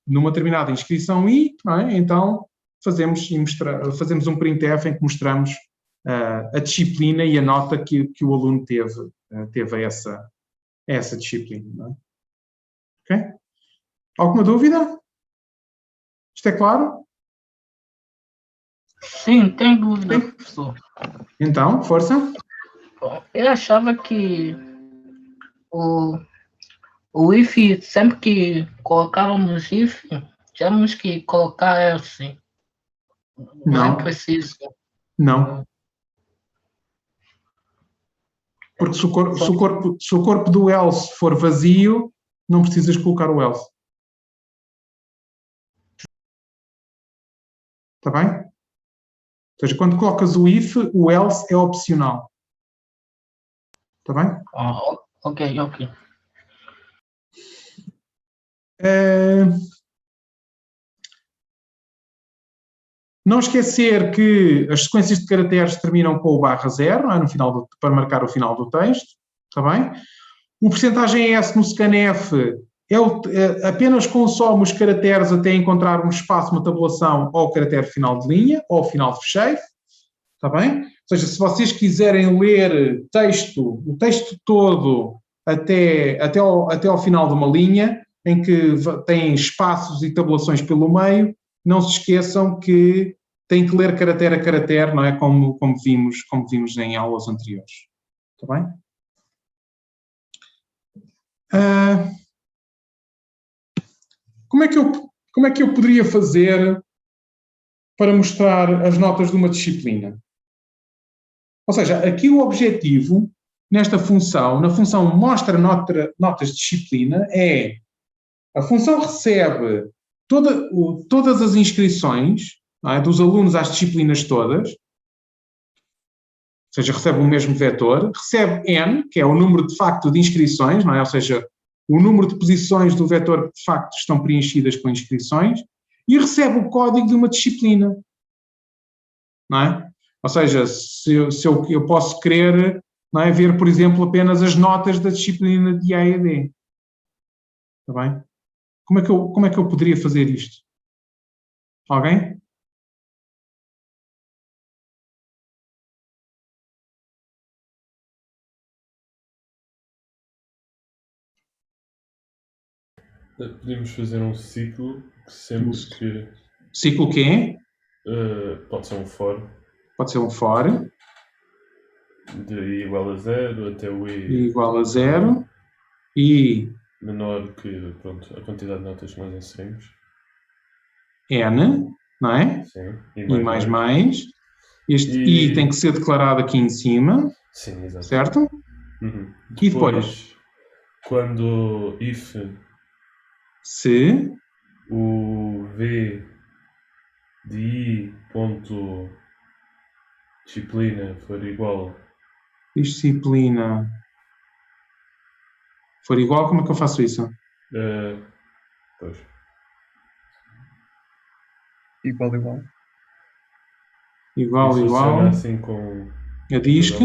numa determinada inscrição I, não é? Então fazemos um printf em que mostramos a disciplina e a nota que o aluno teve a essa disciplina. Não é? Ok? Alguma dúvida? Isto é claro? Sim, tem dúvida, professor. Então, força. Eu achava que o if, sempre que colocávamos if, tínhamos que colocar else. Não é preciso. Não. Porque se o corpo do else for vazio, não precisas colocar o else. Está bem? Ou seja, quando colocas o if, o else é opcional. Está bem? Ok. Não esquecer que as sequências de caracteres terminam com o /0, não é? Para marcar o final do texto. Está bem? O percentagem S no scanf apenas consome os caracteres até encontrar um espaço, uma tabulação ou o caractere final de linha ou final de fecheiro. Está bem? Ou seja, se vocês quiserem ler o texto todo até ao final de uma linha, em que tem espaços e tabulações pelo meio, não se esqueçam que têm que ler caractere a caractere, não é? Como vimos em aulas anteriores. Está bem? Como é que eu poderia fazer para mostrar as notas de uma disciplina? Ou seja, aqui o objetivo nesta função, na função mostra notas de disciplina, é a função recebe todas as inscrições, não é, dos alunos às disciplinas todas, ou seja, recebe o mesmo vetor, recebe n, que é o número de facto de inscrições, não é? Ou seja, o número de posições do vetor que de facto estão preenchidas com inscrições, e recebe o código de uma disciplina, não é? Ou seja, eu posso querer, não é, ver, por exemplo, apenas as notas da disciplina de EAD. Está bem? Como é que eu poderia fazer isto? Alguém? Podemos fazer um ciclo que sempre que Ciclo quê? pode ser um for Pode ser um for, de i igual a 0 até o i igual a 0, e menor que, pronto, a quantidade de notas que nós inserimos. n, não é? Sim. I mais. Este i tem que ser declarado aqui em cima. Sim, exato. Certo? Uhum. E depois? Quando if Se o v de i ponto disciplina for igual disciplina for igual, como é que eu faço isso? pois. Igual. Igual. Funciona assim com A DISC.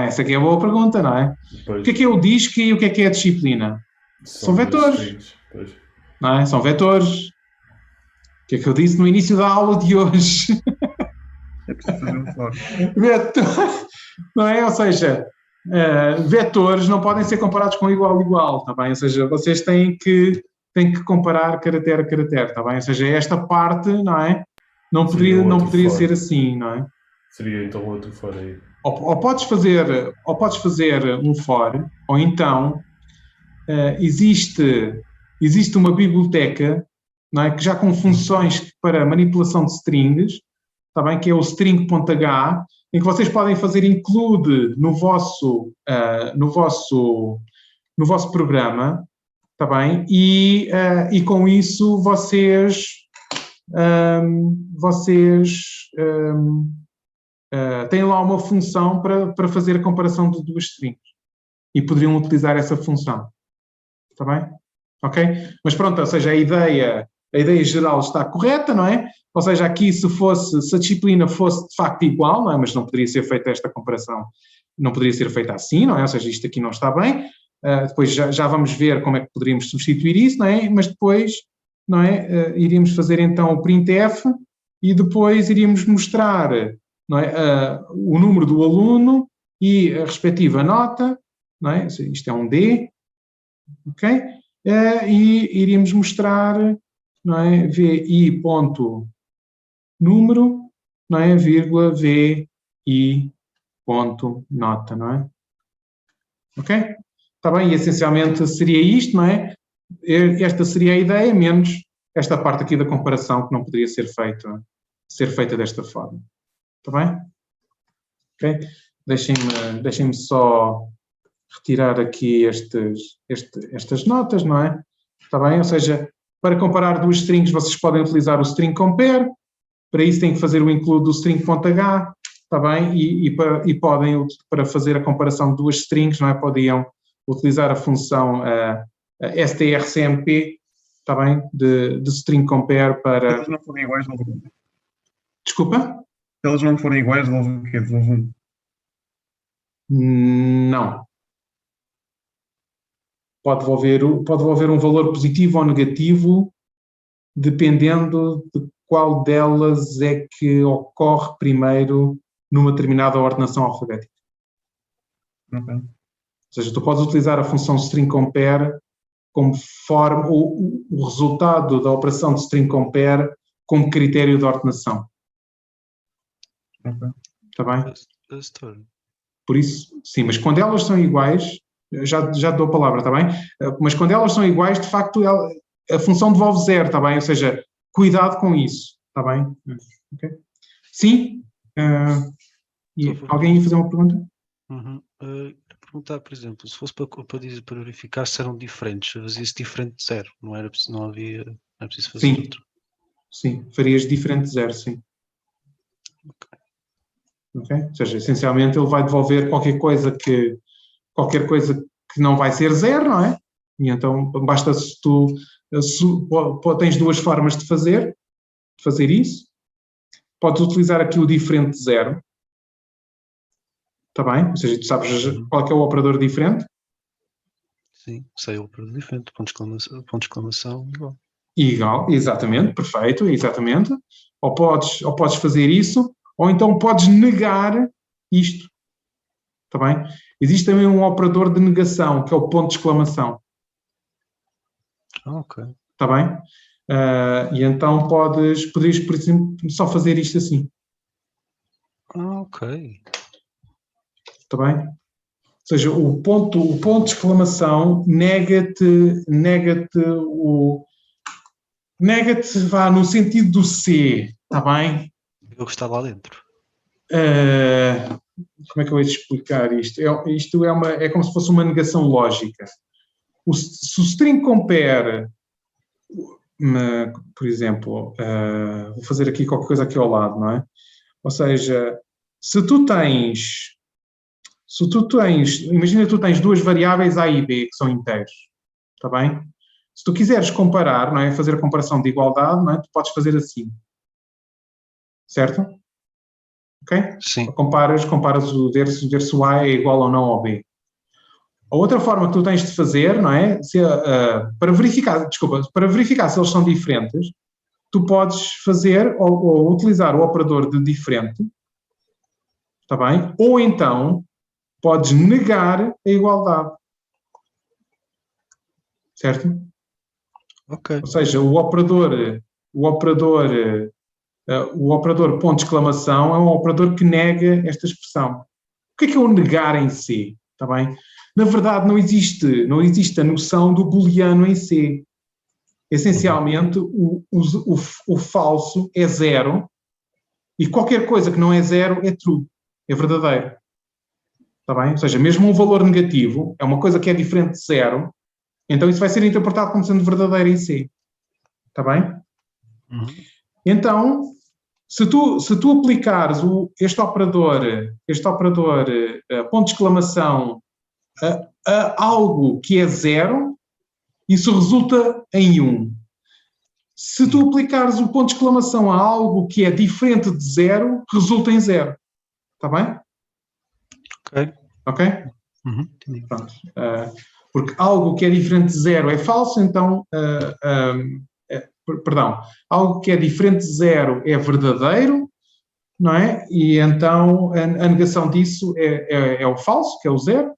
Essa aqui é a boa pergunta, não é? Depois, O que é o DISC e o que é a disciplina? São vetores. Não é? São vetores. O que é que eu disse no início da aula de hoje? É preciso fazer um for. Vetor, não é? Ou seja, vetores não podem ser comparados com igual, está bem? Ou seja, vocês têm que comparar caractere a caractere, está bem? Ou seja, esta parte, não é? Não poderia ser assim, não é? Seria então outro for aí. Ou podes fazer um for, ou então existe uma biblioteca, não é, que já com funções para manipulação de strings, está bem, que é o string.h, em que vocês podem fazer include no vosso programa, está bem, e com isso vocês têm lá uma função para fazer a comparação de duas strings e poderiam utilizar essa função. Está bem? Ok? Mas pronto, ou seja, a ideia geral está correta, não é? Ou seja, aqui se a disciplina fosse de facto igual, não é? Mas não poderia ser feita esta comparação, não poderia ser feita assim, não é? Ou seja, isto aqui não está bem. Depois já vamos ver como é que poderíamos substituir isso, não é? Mas depois, não é? Iríamos fazer então o printf e depois iríamos mostrar, não é? O número do aluno e a respectiva nota, não é? Isto é um D, ok? E iríamos mostrar, não é? VI ponto número, não é? Vírgula VI ponto nota, não é? Ok? Está bem? E essencialmente seria isto, não é? Esta seria a ideia, menos esta parte aqui da comparação que não poderia ser feita desta forma. Está bem? Ok? Deixem-me só retirar aqui estas notas, não é? Está bem? Ou seja, para comparar duas strings, vocês podem utilizar o string compare, para isso têm que fazer o include do string.h, está bem? E podem, para fazer a comparação de duas strings, não é? Podiam utilizar a função strcmp, está bem? De string compare para... Se elas não forem iguais, devolve um. Desculpa? Se elas não forem iguais, devolve o quê? Devolve um. Não. Pode devolver um valor positivo ou negativo, dependendo de qual delas é que ocorre primeiro numa determinada ordenação alfabética. Ok. Ou seja, tu podes utilizar a função string compare conforme o resultado da operação de string compare como critério de ordenação. Ok. Está bem? Por isso, sim, mas quando elas são iguais, já te dou a palavra, está bem? Mas quando elas são iguais, de facto, a função devolve zero, está bem? Ou seja, cuidado com isso, está bem? Okay. Sim? Alguém ia fazer uma pergunta? Perguntar, por exemplo, se fosse para verificar se eram diferentes, fazia-se diferente de zero, não era preciso fazer sim. outro. Sim, farias diferente de zero, sim. Okay? Ou seja, essencialmente ele vai devolver qualquer coisa que não vai ser zero, não é? E então basta tens duas formas de fazer isso. podes utilizar aqui o diferente de 0. Está bem? Ou seja, tu sabes qual é que é o operador diferente? Sim, sei o operador diferente, ponto de exclamação, igual. Igual, exatamente, perfeito, exatamente. Ou podes fazer isso, ou então podes negar isto. Está bem? Existe também um operador de negação, que é o ponto de exclamação. Ok. Está bem? E então poderias, por exemplo, só fazer isto assim. Ok. Está bem? Ou seja, o ponto de exclamação nega-te vá no sentido do C, está bem? Eu que está lá dentro. Como é que eu vou te explicar isto? Isto é como se fosse uma negação lógica. Se o string compare, por exemplo, vou fazer aqui qualquer coisa aqui ao lado, não é? Ou seja, se tu tens, imagina que tu tens duas variáveis A e B que são inteiros, está bem? Se tu quiseres comparar, não é? Fazer a comparação de igualdade, não é? Tu podes fazer assim. Certo? Ok? Sim. Comparas ver se o A é igual ou não ao B. A outra forma que tu tens de fazer, não é? Para verificar se eles são diferentes, tu podes fazer ou utilizar o operador de diferente, está bem? Ou então podes negar a igualdade. Certo? Ok. Ou seja, o operador ponto de exclamação é um operador que nega esta expressão. O que é o negar em C? Está bem? Na verdade, não existe a noção do booleano em C. Essencialmente, o falso é 0 e qualquer coisa que não é 0 é true, é verdadeiro. Está bem? Ou seja, mesmo um valor negativo é uma coisa que é diferente de 0, então isso vai ser interpretado como sendo verdadeiro em C. Está bem? Então, se tu aplicares este operador ponto de exclamação a algo que é 0, isso resulta em 1. Se tu aplicares o ponto de exclamação a algo que é diferente de 0, resulta em 0. Está bem? Ok. Ok? Entendi. Pronto. Porque algo que é diferente de 0 é falso, então... perdão. Algo que é diferente de 0 é verdadeiro, não é? E então a negação disso é o falso, que é o 0.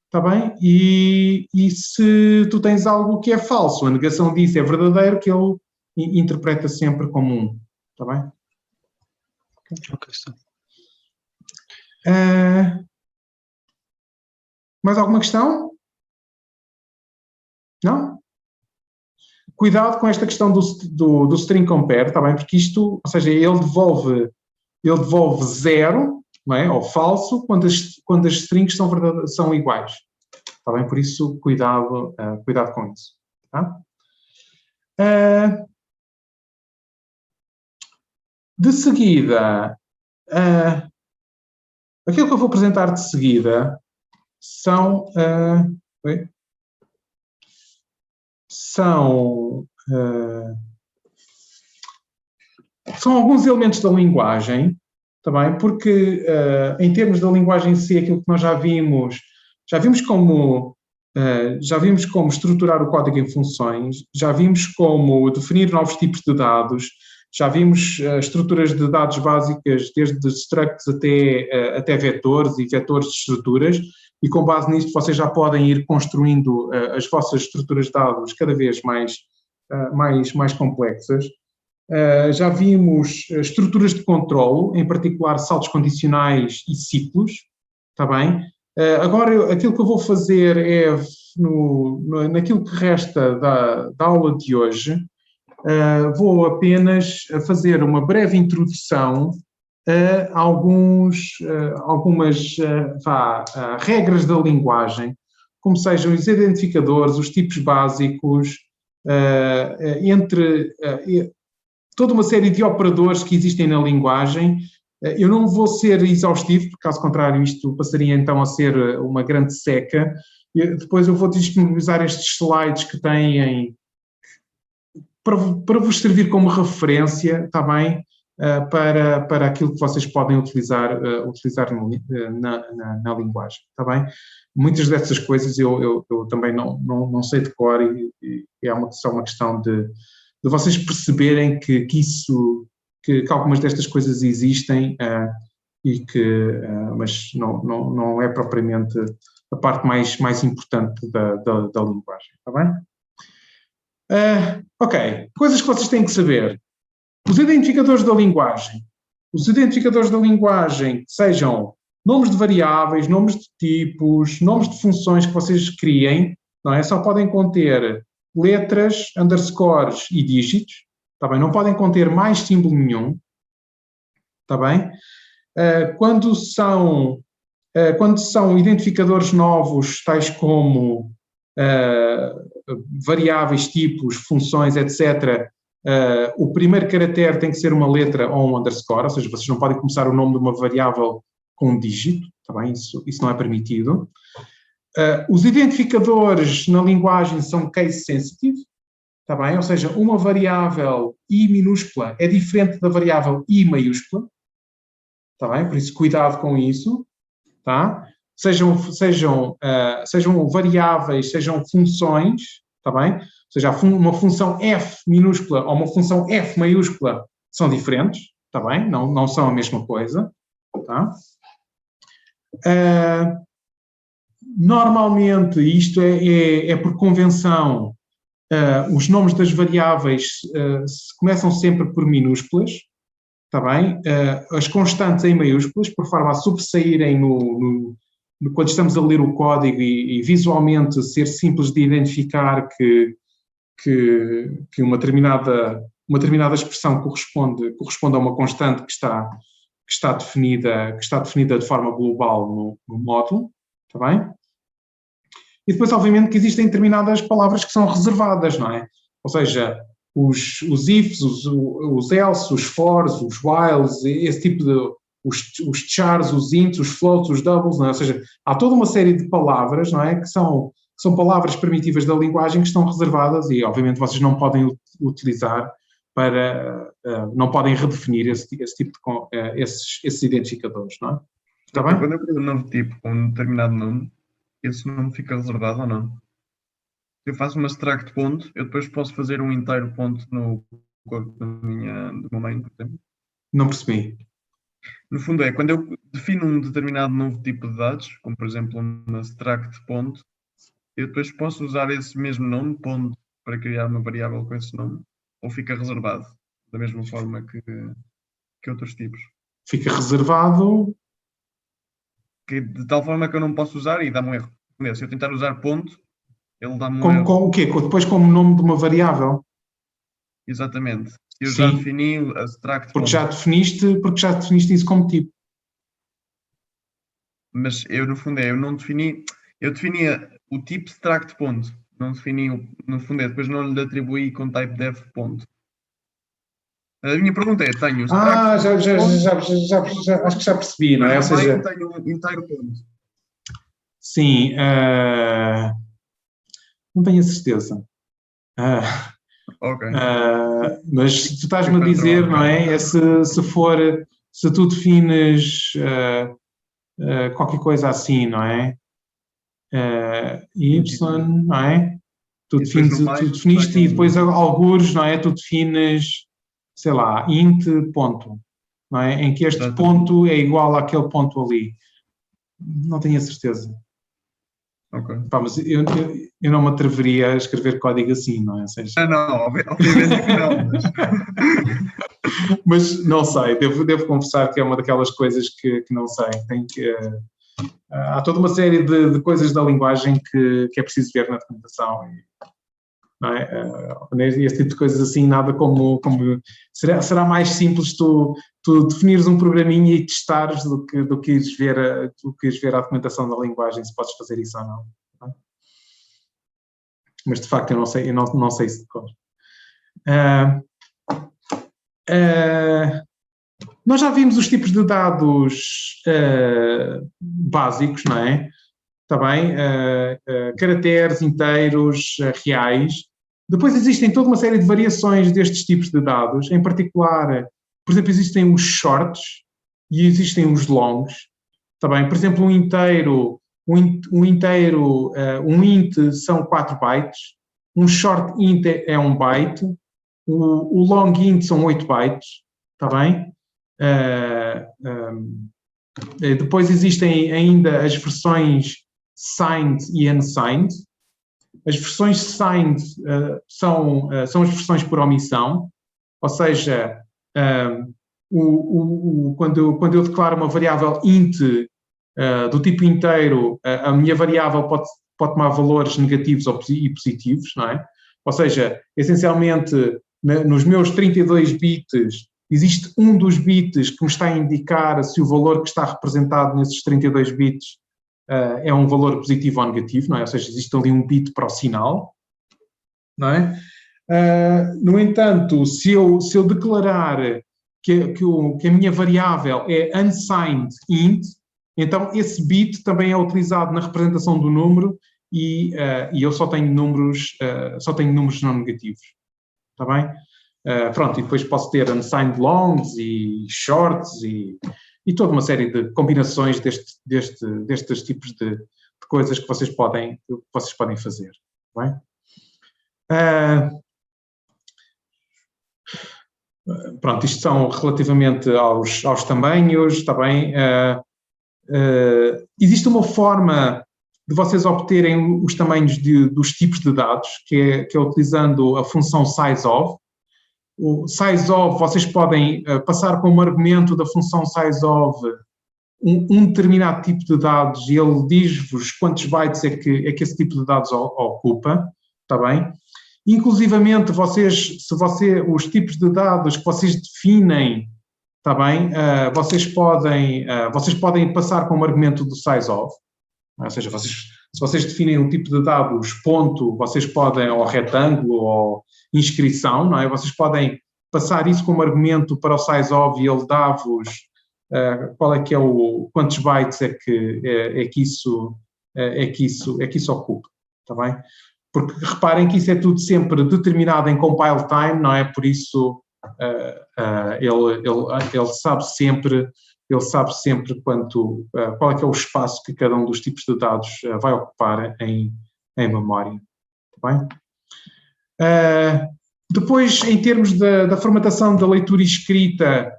Está bem? E se tu tens algo que é falso, a negação disso é verdadeiro, que ele interpreta sempre como 1. Está bem? Ok, está. Mais alguma questão? Não? Cuidado com esta questão do string compare, está bem? Porque isto, ou seja, ele devolve 0, não é? Ou falso, quando as strings são iguais. Está bem? Por isso, cuidado com isso. Tá? De seguida, aquilo que eu vou apresentar de seguida são alguns elementos da linguagem, tá bem? Porque em termos da linguagem em si, aquilo que nós já vimos como estruturar o código em funções, já vimos como definir novos tipos de dados, já vimos estruturas de dados básicas, desde structs até vetores e vetores de estruturas, e com base nisto vocês já podem ir construindo as vossas estruturas de dados cada vez mais complexas. Já vimos estruturas de controlo, em particular saltos condicionais e ciclos, está bem? Agora, aquilo que eu vou fazer é, naquilo que resta da aula de hoje, vou apenas fazer uma breve introdução a algumas regras da linguagem, como sejam os identificadores, os tipos básicos, entre toda uma série de operadores que existem na linguagem. Eu não vou ser exaustivo, porque caso contrário isto passaria então a ser uma grande seca. Depois eu vou disponibilizar estes slides que têm para vos servir como referência, está bem? para aquilo que vocês podem utilizar na linguagem, está bem? Muitas dessas coisas eu também não sei de cor e é só uma questão de vocês perceberem que algumas destas coisas existem mas não é propriamente a parte mais importante da linguagem, está bem? Ok, coisas que vocês têm que saber. Os identificadores da linguagem. Os identificadores da linguagem, sejam nomes de variáveis, nomes de tipos, nomes de funções que vocês criem, não é? Só podem conter letras, underscores e dígitos, está bem? Não podem conter mais símbolo nenhum, está bem? Quando são identificadores novos, tais como variáveis, tipos, funções, etc., o primeiro caractere tem que ser uma letra ou um underscore, ou seja, vocês não podem começar o nome de uma variável com um dígito, está bem? Isso não é permitido. Os identificadores na linguagem são case sensitive, está bem? Ou seja, uma variável I minúscula é diferente da variável I maiúscula, está bem? Por isso, cuidado com isso, tá? Sejam variáveis, sejam funções, está bem? Ou seja, uma função f minúscula ou uma função f maiúscula são diferentes, está bem? Não são a mesma coisa, tá? Normalmente, isto é por convenção, os nomes das variáveis começam sempre por minúsculas, está bem? As constantes em maiúsculas, por forma a sobressaírem quando estamos a ler o código e visualmente ser simples de identificar que uma determinada expressão corresponde a uma constante que está definida de forma global no módulo, está bem? E depois, obviamente, que existem determinadas palavras que são reservadas, não é? Ou seja, os ifs, os else, os fors, os whiles, esse tipo de... os chars, os ints, os floats, os doubles, não é? Ou seja, há toda uma série de palavras, não é? Que são palavras primitivas da linguagem que estão reservadas e, obviamente, vocês não podem utilizar não podem redefinir esse tipo de esses identificadores, não é? Está bem? Quando eu crio um novo tipo com um determinado nome, esse nome fica reservado ou não? Se eu faço uma extract ponto, eu depois posso fazer um inteiro ponto no corpo do meu main, por exemplo? Não percebi. No fundo quando eu defino um determinado novo tipo de dados, como por exemplo uma extract ponto, eu depois posso usar esse mesmo nome, ponto, para criar uma variável com esse nome, ou fica reservado, da mesma forma que outros tipos? Fica reservado... De tal forma que eu não posso usar e dá-me um erro. Se eu tentar usar ponto, ele dá-me um erro. Com o quê? Depois como nome de uma variável? Exatamente. Eu Sim. já defini a extract porque já definiste isso como tipo. Mas eu, no fundo, eu não defini... Eu definia o tipo extract ponto. Não defini, no fundo, depois não lhe atribuí com type def ponto. A minha pergunta é, tenho acho que já percebi, não é? Ou seja, tenho um inteiro ponto. Sim, não tenho a certeza. Ok. Mas tu estás-me a dizer, não é? Se tu defines qualquer coisa assim, não é? Y, não é? Tu definiste e depois algures, não é? Tu defines, sei lá, int ponto, não é? Em que este ponto é igual àquele ponto ali. Não tenho a certeza. Ok. Pá, mas eu não me atreveria a escrever código assim, não é? Ou seja, não, obviamente que não. Mas não sei, devo confessar que é uma daquelas coisas que não sei. Há toda uma série de coisas da linguagem que é preciso ver na documentação. Não é? Este tipo de coisas assim, nada como será mais simples tu definires um programinha e testares do que ires ver a documentação da linguagem, se podes fazer isso ou não. Não é? Mas de facto eu não sei se de cor. Nós já vimos os tipos de dados básicos, não é? Está bem? Caracteres inteiros, reais. Depois existem toda uma série de variações destes tipos de dados, em particular por exemplo, existem os shorts e existem os longs, está bem? Por exemplo, um int são 4 bytes, um short int é 1 byte, o long int são 8 bytes, está bem? Depois existem ainda as versões signed e unsigned. As versões signed são as versões por omissão, ou seja, quando eu declaro uma variável int do tipo inteiro, a minha variável pode tomar valores negativos e positivos, não é? Ou seja, essencialmente, nos meus 32 bits, existe um dos bits que me está a indicar se o valor que está representado nesses 32 bits é um valor positivo ou negativo, não é? Ou seja, existe ali um bit para o sinal, não é? No entanto, se eu declarar que a minha variável é unsigned int, então esse bit também é utilizado na representação do número e eu só tenho números não negativos, está bem? Pronto, e depois posso ter unsigned longs e shorts e toda uma série de combinações destes tipos de coisas que vocês podem fazer, está bem? Pronto, isto são relativamente aos tamanhos, está bem? Existe uma forma de vocês obterem os tamanhos dos tipos de dados, que é utilizando a função sizeof. O sizeof, vocês podem passar como argumento da função sizeof um determinado tipo de dados e ele diz-vos quantos bytes é que esse tipo de dados ocupa, está bem? Inclusivamente, os tipos de dados que vocês definem, está bem? Vocês podem passar como argumento do sizeof, ou seja, se vocês definem um tipo de dados ponto, vocês podem, ou retângulo, ou inscrição, não é? Vocês podem passar isso como argumento para o sizeof e ele dá-vos qual é que é quantos bytes é que isso ocupa, está bem? Porque reparem que isso é tudo sempre determinado em compile time, não é? Por isso ele sabe sempre qual é que é o espaço que cada um dos tipos de dados vai ocupar em memória, está bem? Depois, em termos da formatação da leitura e escrita,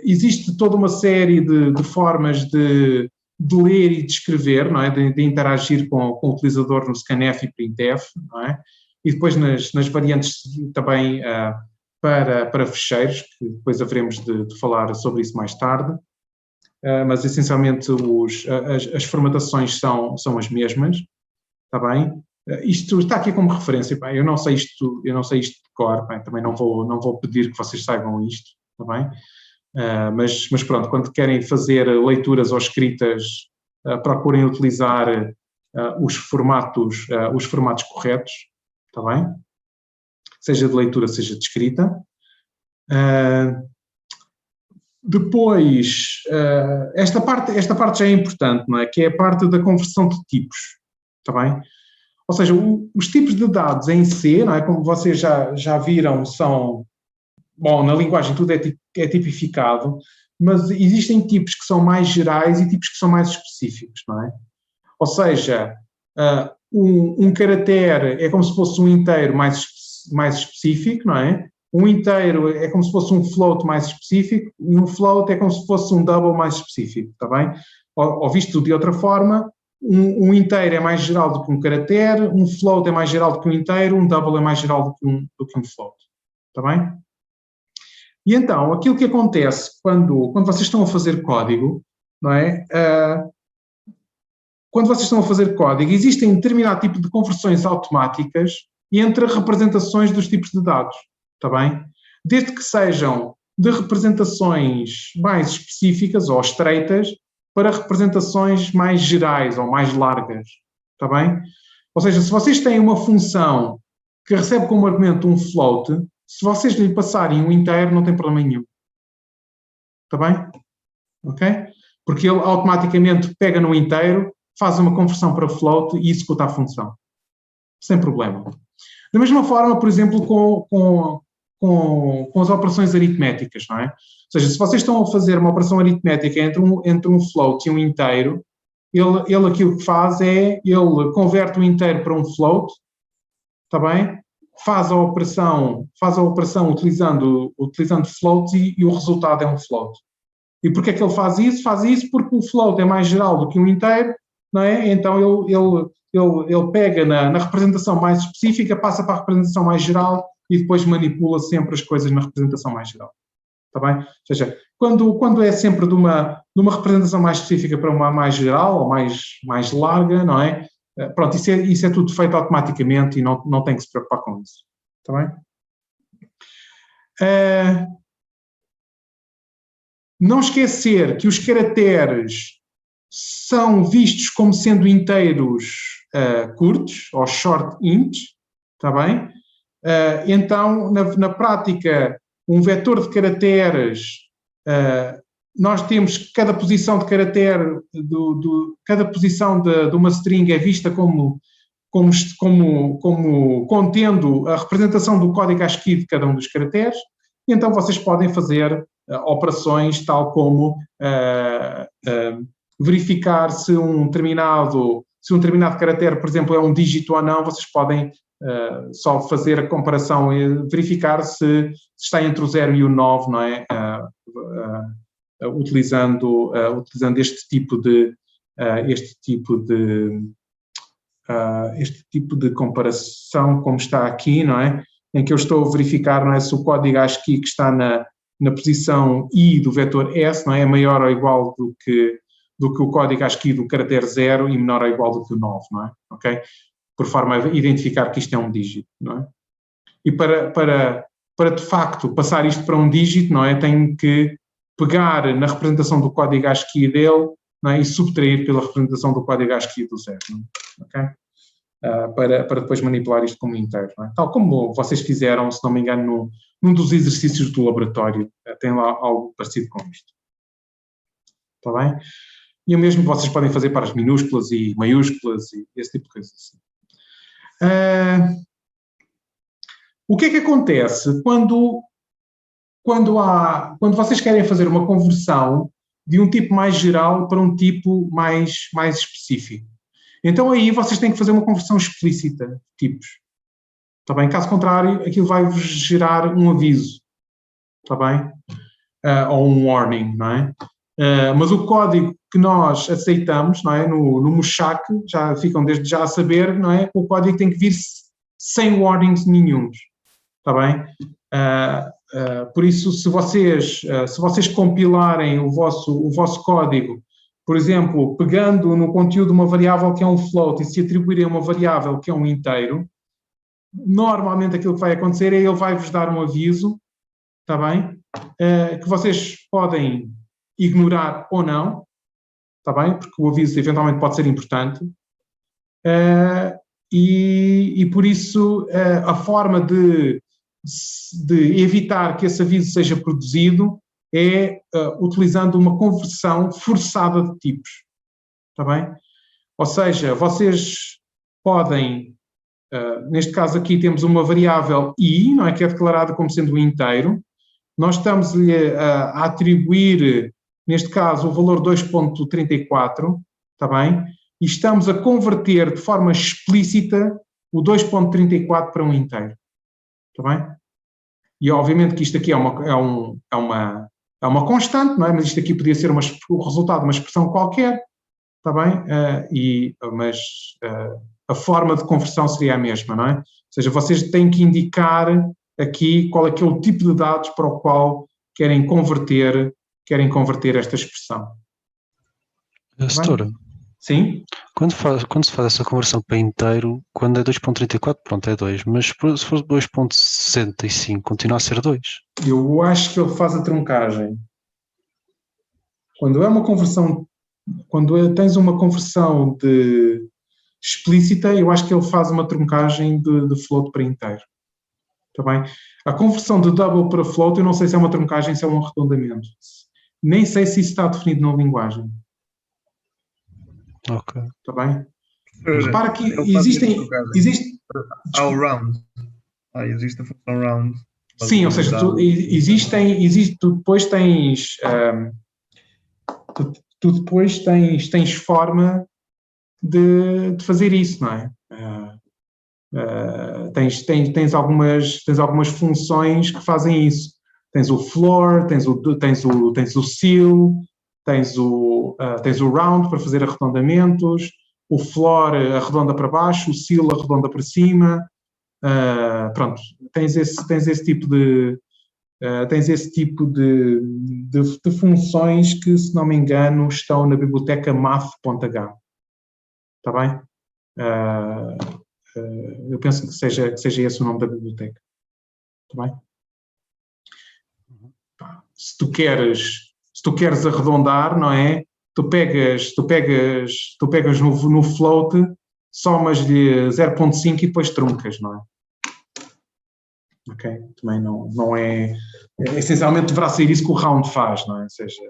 existe toda uma série de formas de ler e de escrever, não é? De interagir com o utilizador no scanf e printf, não é? E depois nas variantes também para fecheiros, que depois haveremos de falar sobre isso mais tarde, mas essencialmente as formatações são as mesmas, está bem? Isto está aqui como referência, bem, eu não sei isto de cor, bem, também não vou pedir que vocês saibam isto, está bem? Mas pronto, quando querem fazer leituras ou escritas, procurem utilizar os formatos corretos, está bem? Seja de leitura, seja de escrita. Depois, esta parte já é importante, não é? Que é a parte da conversão de tipos, está bem? Ou seja, os tipos de dados em C, não é? Como vocês já viram, são... Bom, na linguagem tudo é tipificado, mas existem tipos que são mais gerais e tipos que são mais específicos, não é? Ou seja, um caractere é como se fosse um inteiro mais específico, não é? Um inteiro é como se fosse um float mais específico e um float é como se fosse um double mais específico, está bem? Ou visto de outra forma, um inteiro é mais geral do que um caractere, um float é mais geral do que um inteiro, um double é mais geral do que um float, está bem? E então, aquilo que acontece quando vocês estão a fazer código, não é? Quando vocês estão a fazer código, existem um determinado tipo de conversões automáticas entre representações dos tipos de dados, está bem? Desde que sejam de representações mais específicas ou estreitas para representações mais gerais ou mais largas, está bem? Ou seja, se vocês têm uma função que recebe como argumento um float, se vocês lhe passarem um inteiro, não tem problema nenhum. Está bem? Ok? Porque ele automaticamente pega no inteiro, faz uma conversão para float e executa a função. Sem problema. Da mesma forma, por exemplo, com com as operações aritméticas, não é? Ou seja, se vocês estão a fazer uma operação aritmética entre um float e um inteiro, ele aquilo que faz é, ele converte o inteiro para um float, está bem? Faz a operação utilizando floats e o resultado é um float. E porquê é que ele faz isso? Faz isso porque o float é mais geral do que um inteiro, não é? Então ele pega na representação mais específica, passa para a representação mais geral e depois manipula sempre as coisas na representação mais geral. Está bem? Ou seja, quando é sempre de uma representação mais específica para uma mais geral ou mais larga, não é? Pronto, isso é tudo feito automaticamente e não tem que se preocupar com isso. Está bem? Não esquecer que os caracteres são vistos como sendo inteiros curtos, ou short ints, está bem? Então, na prática, um vetor de caracteres, nós temos que cada posição de caractere, cada posição de uma string é vista como contendo a representação do código ASCII de cada um dos caracteres, e então vocês podem fazer operações tal como verificar se um determinado caractere, por exemplo, é um dígito ou não. Vocês podem só fazer a comparação e verificar se está entre o 0 e o 9, não é? Utilizando este tipo de comparação, como está aqui, não é? Em que eu estou a verificar, não é, se o código ASCII que está na posição I do vetor S, não é maior ou igual do que o código ASCII do caractere 0 e menor ou igual do que o 9, não é? Ok? Por forma a identificar que isto é um dígito, não é? E para de facto passar isto para um dígito, não é? Tenho que pegar na representação do código ASCII dele, não é? E subtrair pela representação do código ASCII do 0, não é? Ok? Para depois manipular isto como inteiro, não é? Tal como vocês fizeram, se não me engano, num dos exercícios do laboratório, tem lá algo parecido com isto. Está bem? E o mesmo vocês podem fazer para as minúsculas e maiúsculas e esse tipo de coisa assim. O que é que acontece quando vocês querem fazer uma conversão de um tipo mais geral para um tipo mais específico? Então aí vocês têm que fazer uma conversão explícita de tipos. Está bem? Caso contrário, aquilo vai-vos gerar um aviso. Está bem? Ou um warning, não é? Mas o código que nós aceitamos, não é? No Mushak, já ficam desde já a saber, não é? O código tem que vir sem warnings nenhuns. Está bem? Por isso, se vocês compilarem o vosso código, por exemplo, pegando no conteúdo uma variável que é um float e se atribuírem uma variável que é um inteiro, normalmente aquilo que vai acontecer é ele vai-vos dar um aviso, está bem? Que vocês podem ignorar ou não, está bem? Porque o aviso eventualmente pode ser importante. E por isso a forma de evitar que esse aviso seja produzido é utilizando uma conversão forçada de tipos. Está bem? Ou seja, vocês podem, neste caso aqui temos uma variável I, não é, que é declarada como sendo um inteiro. Nós estamos-lhe a atribuir, neste caso, o valor 2.34, está bem? E estamos a converter de forma explícita o 2.34 para um inteiro. Está bem? E obviamente que isto aqui é uma constante, não é? Mas isto aqui podia ser o resultado de uma expressão qualquer, está bem? Mas a forma de conversão seria a mesma, não é? Ou seja, vocês têm que indicar aqui qual é que é o tipo de dados para o qual querem converter esta expressão. Setora, sim? Quando se faz essa conversão para inteiro, quando é 2.34, pronto, é 2, mas se for 2.65, continua a ser 2. Eu acho que ele faz a truncagem. Quando é uma conversão, tens uma conversão explícita, eu acho que ele faz uma truncagem de float para inteiro. Está bem? A conversão de double para float, eu não sei se é uma truncagem, se é um arredondamento. Nem sei se isso está definido na linguagem. Ok. Está bem? Repara que existe... Ao round. Existe a função round Sim, ou seja, tu depois tens, tu depois tens forma de fazer isso, não é? Tens algumas funções que fazem isso. Tens o floor, tens o seal, tens o round para fazer arredondamentos, o floor arredonda para baixo, o seal arredonda para cima. Pronto, tens esse tipo de funções que, se não me engano, estão na biblioteca math.h. Está bem? Eu penso que seja esse o nome da biblioteca. Está bem? Se tu queres arredondar, não é? Tu pegas no float, somas-lhe 0.5 e depois truncas, não é? Ok? Também não é... Essencialmente deverá ser isso que o round faz, não é? Ou seja,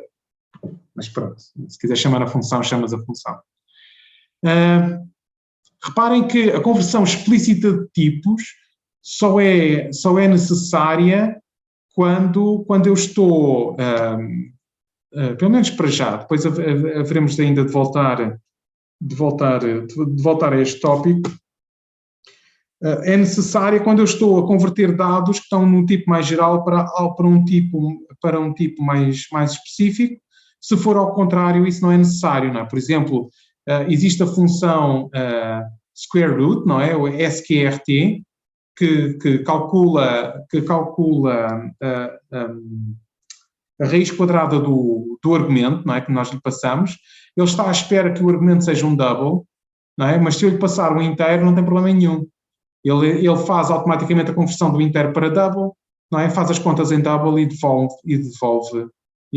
mas pronto, se quiser chamar a função, chamas a função. Reparem que a conversão explícita de tipos só é necessária quando eu estou, pelo menos para já, depois haveremos ainda de voltar a este tópico, é necessária quando eu estou a converter dados que estão num tipo mais geral para um tipo mais específico. Se for ao contrário, isso não é necessário, não é? Por exemplo, existe a função square root, não é? O sqrt, que calcula a raiz quadrada do argumento, não é? Que nós lhe passamos. Ele está à espera que o argumento seja um double, não é? Mas se eu lhe passar um inteiro, não tem problema nenhum. Ele faz automaticamente a conversão do inteiro para double, não é? Faz as contas em double e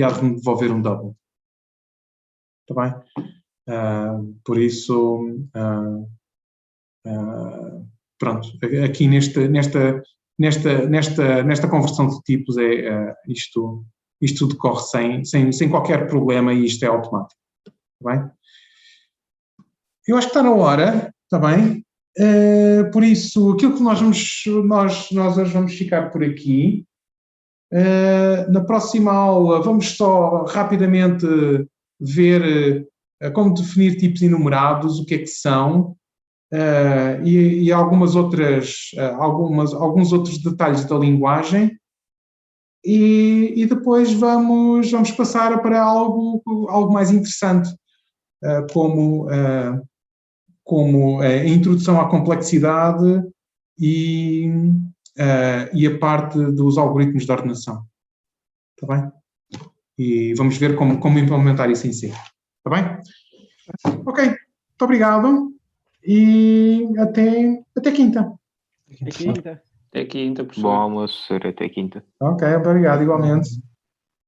há de me devolver um double. Está bem? Por isso, pronto, aqui nesta conversão de tipos isto decorre sem qualquer problema e isto é automático. Está bem? Eu acho que está na hora, está bem? Por isso, aquilo que nós hoje vamos ficar por aqui. Na próxima aula vamos só rapidamente ver como definir tipos enumerados, o que é que são, e alguns outros detalhes da linguagem, e depois vamos passar para algo mais interessante, como a introdução à complexidade e a parte dos algoritmos de ordenação. Está bem? E vamos ver como implementar isso em si. Está bem? Ok. Muito obrigado e até quinta. Até quinta, professor. Bom almoço, senhor. Até quinta. Ok, obrigado, igualmente.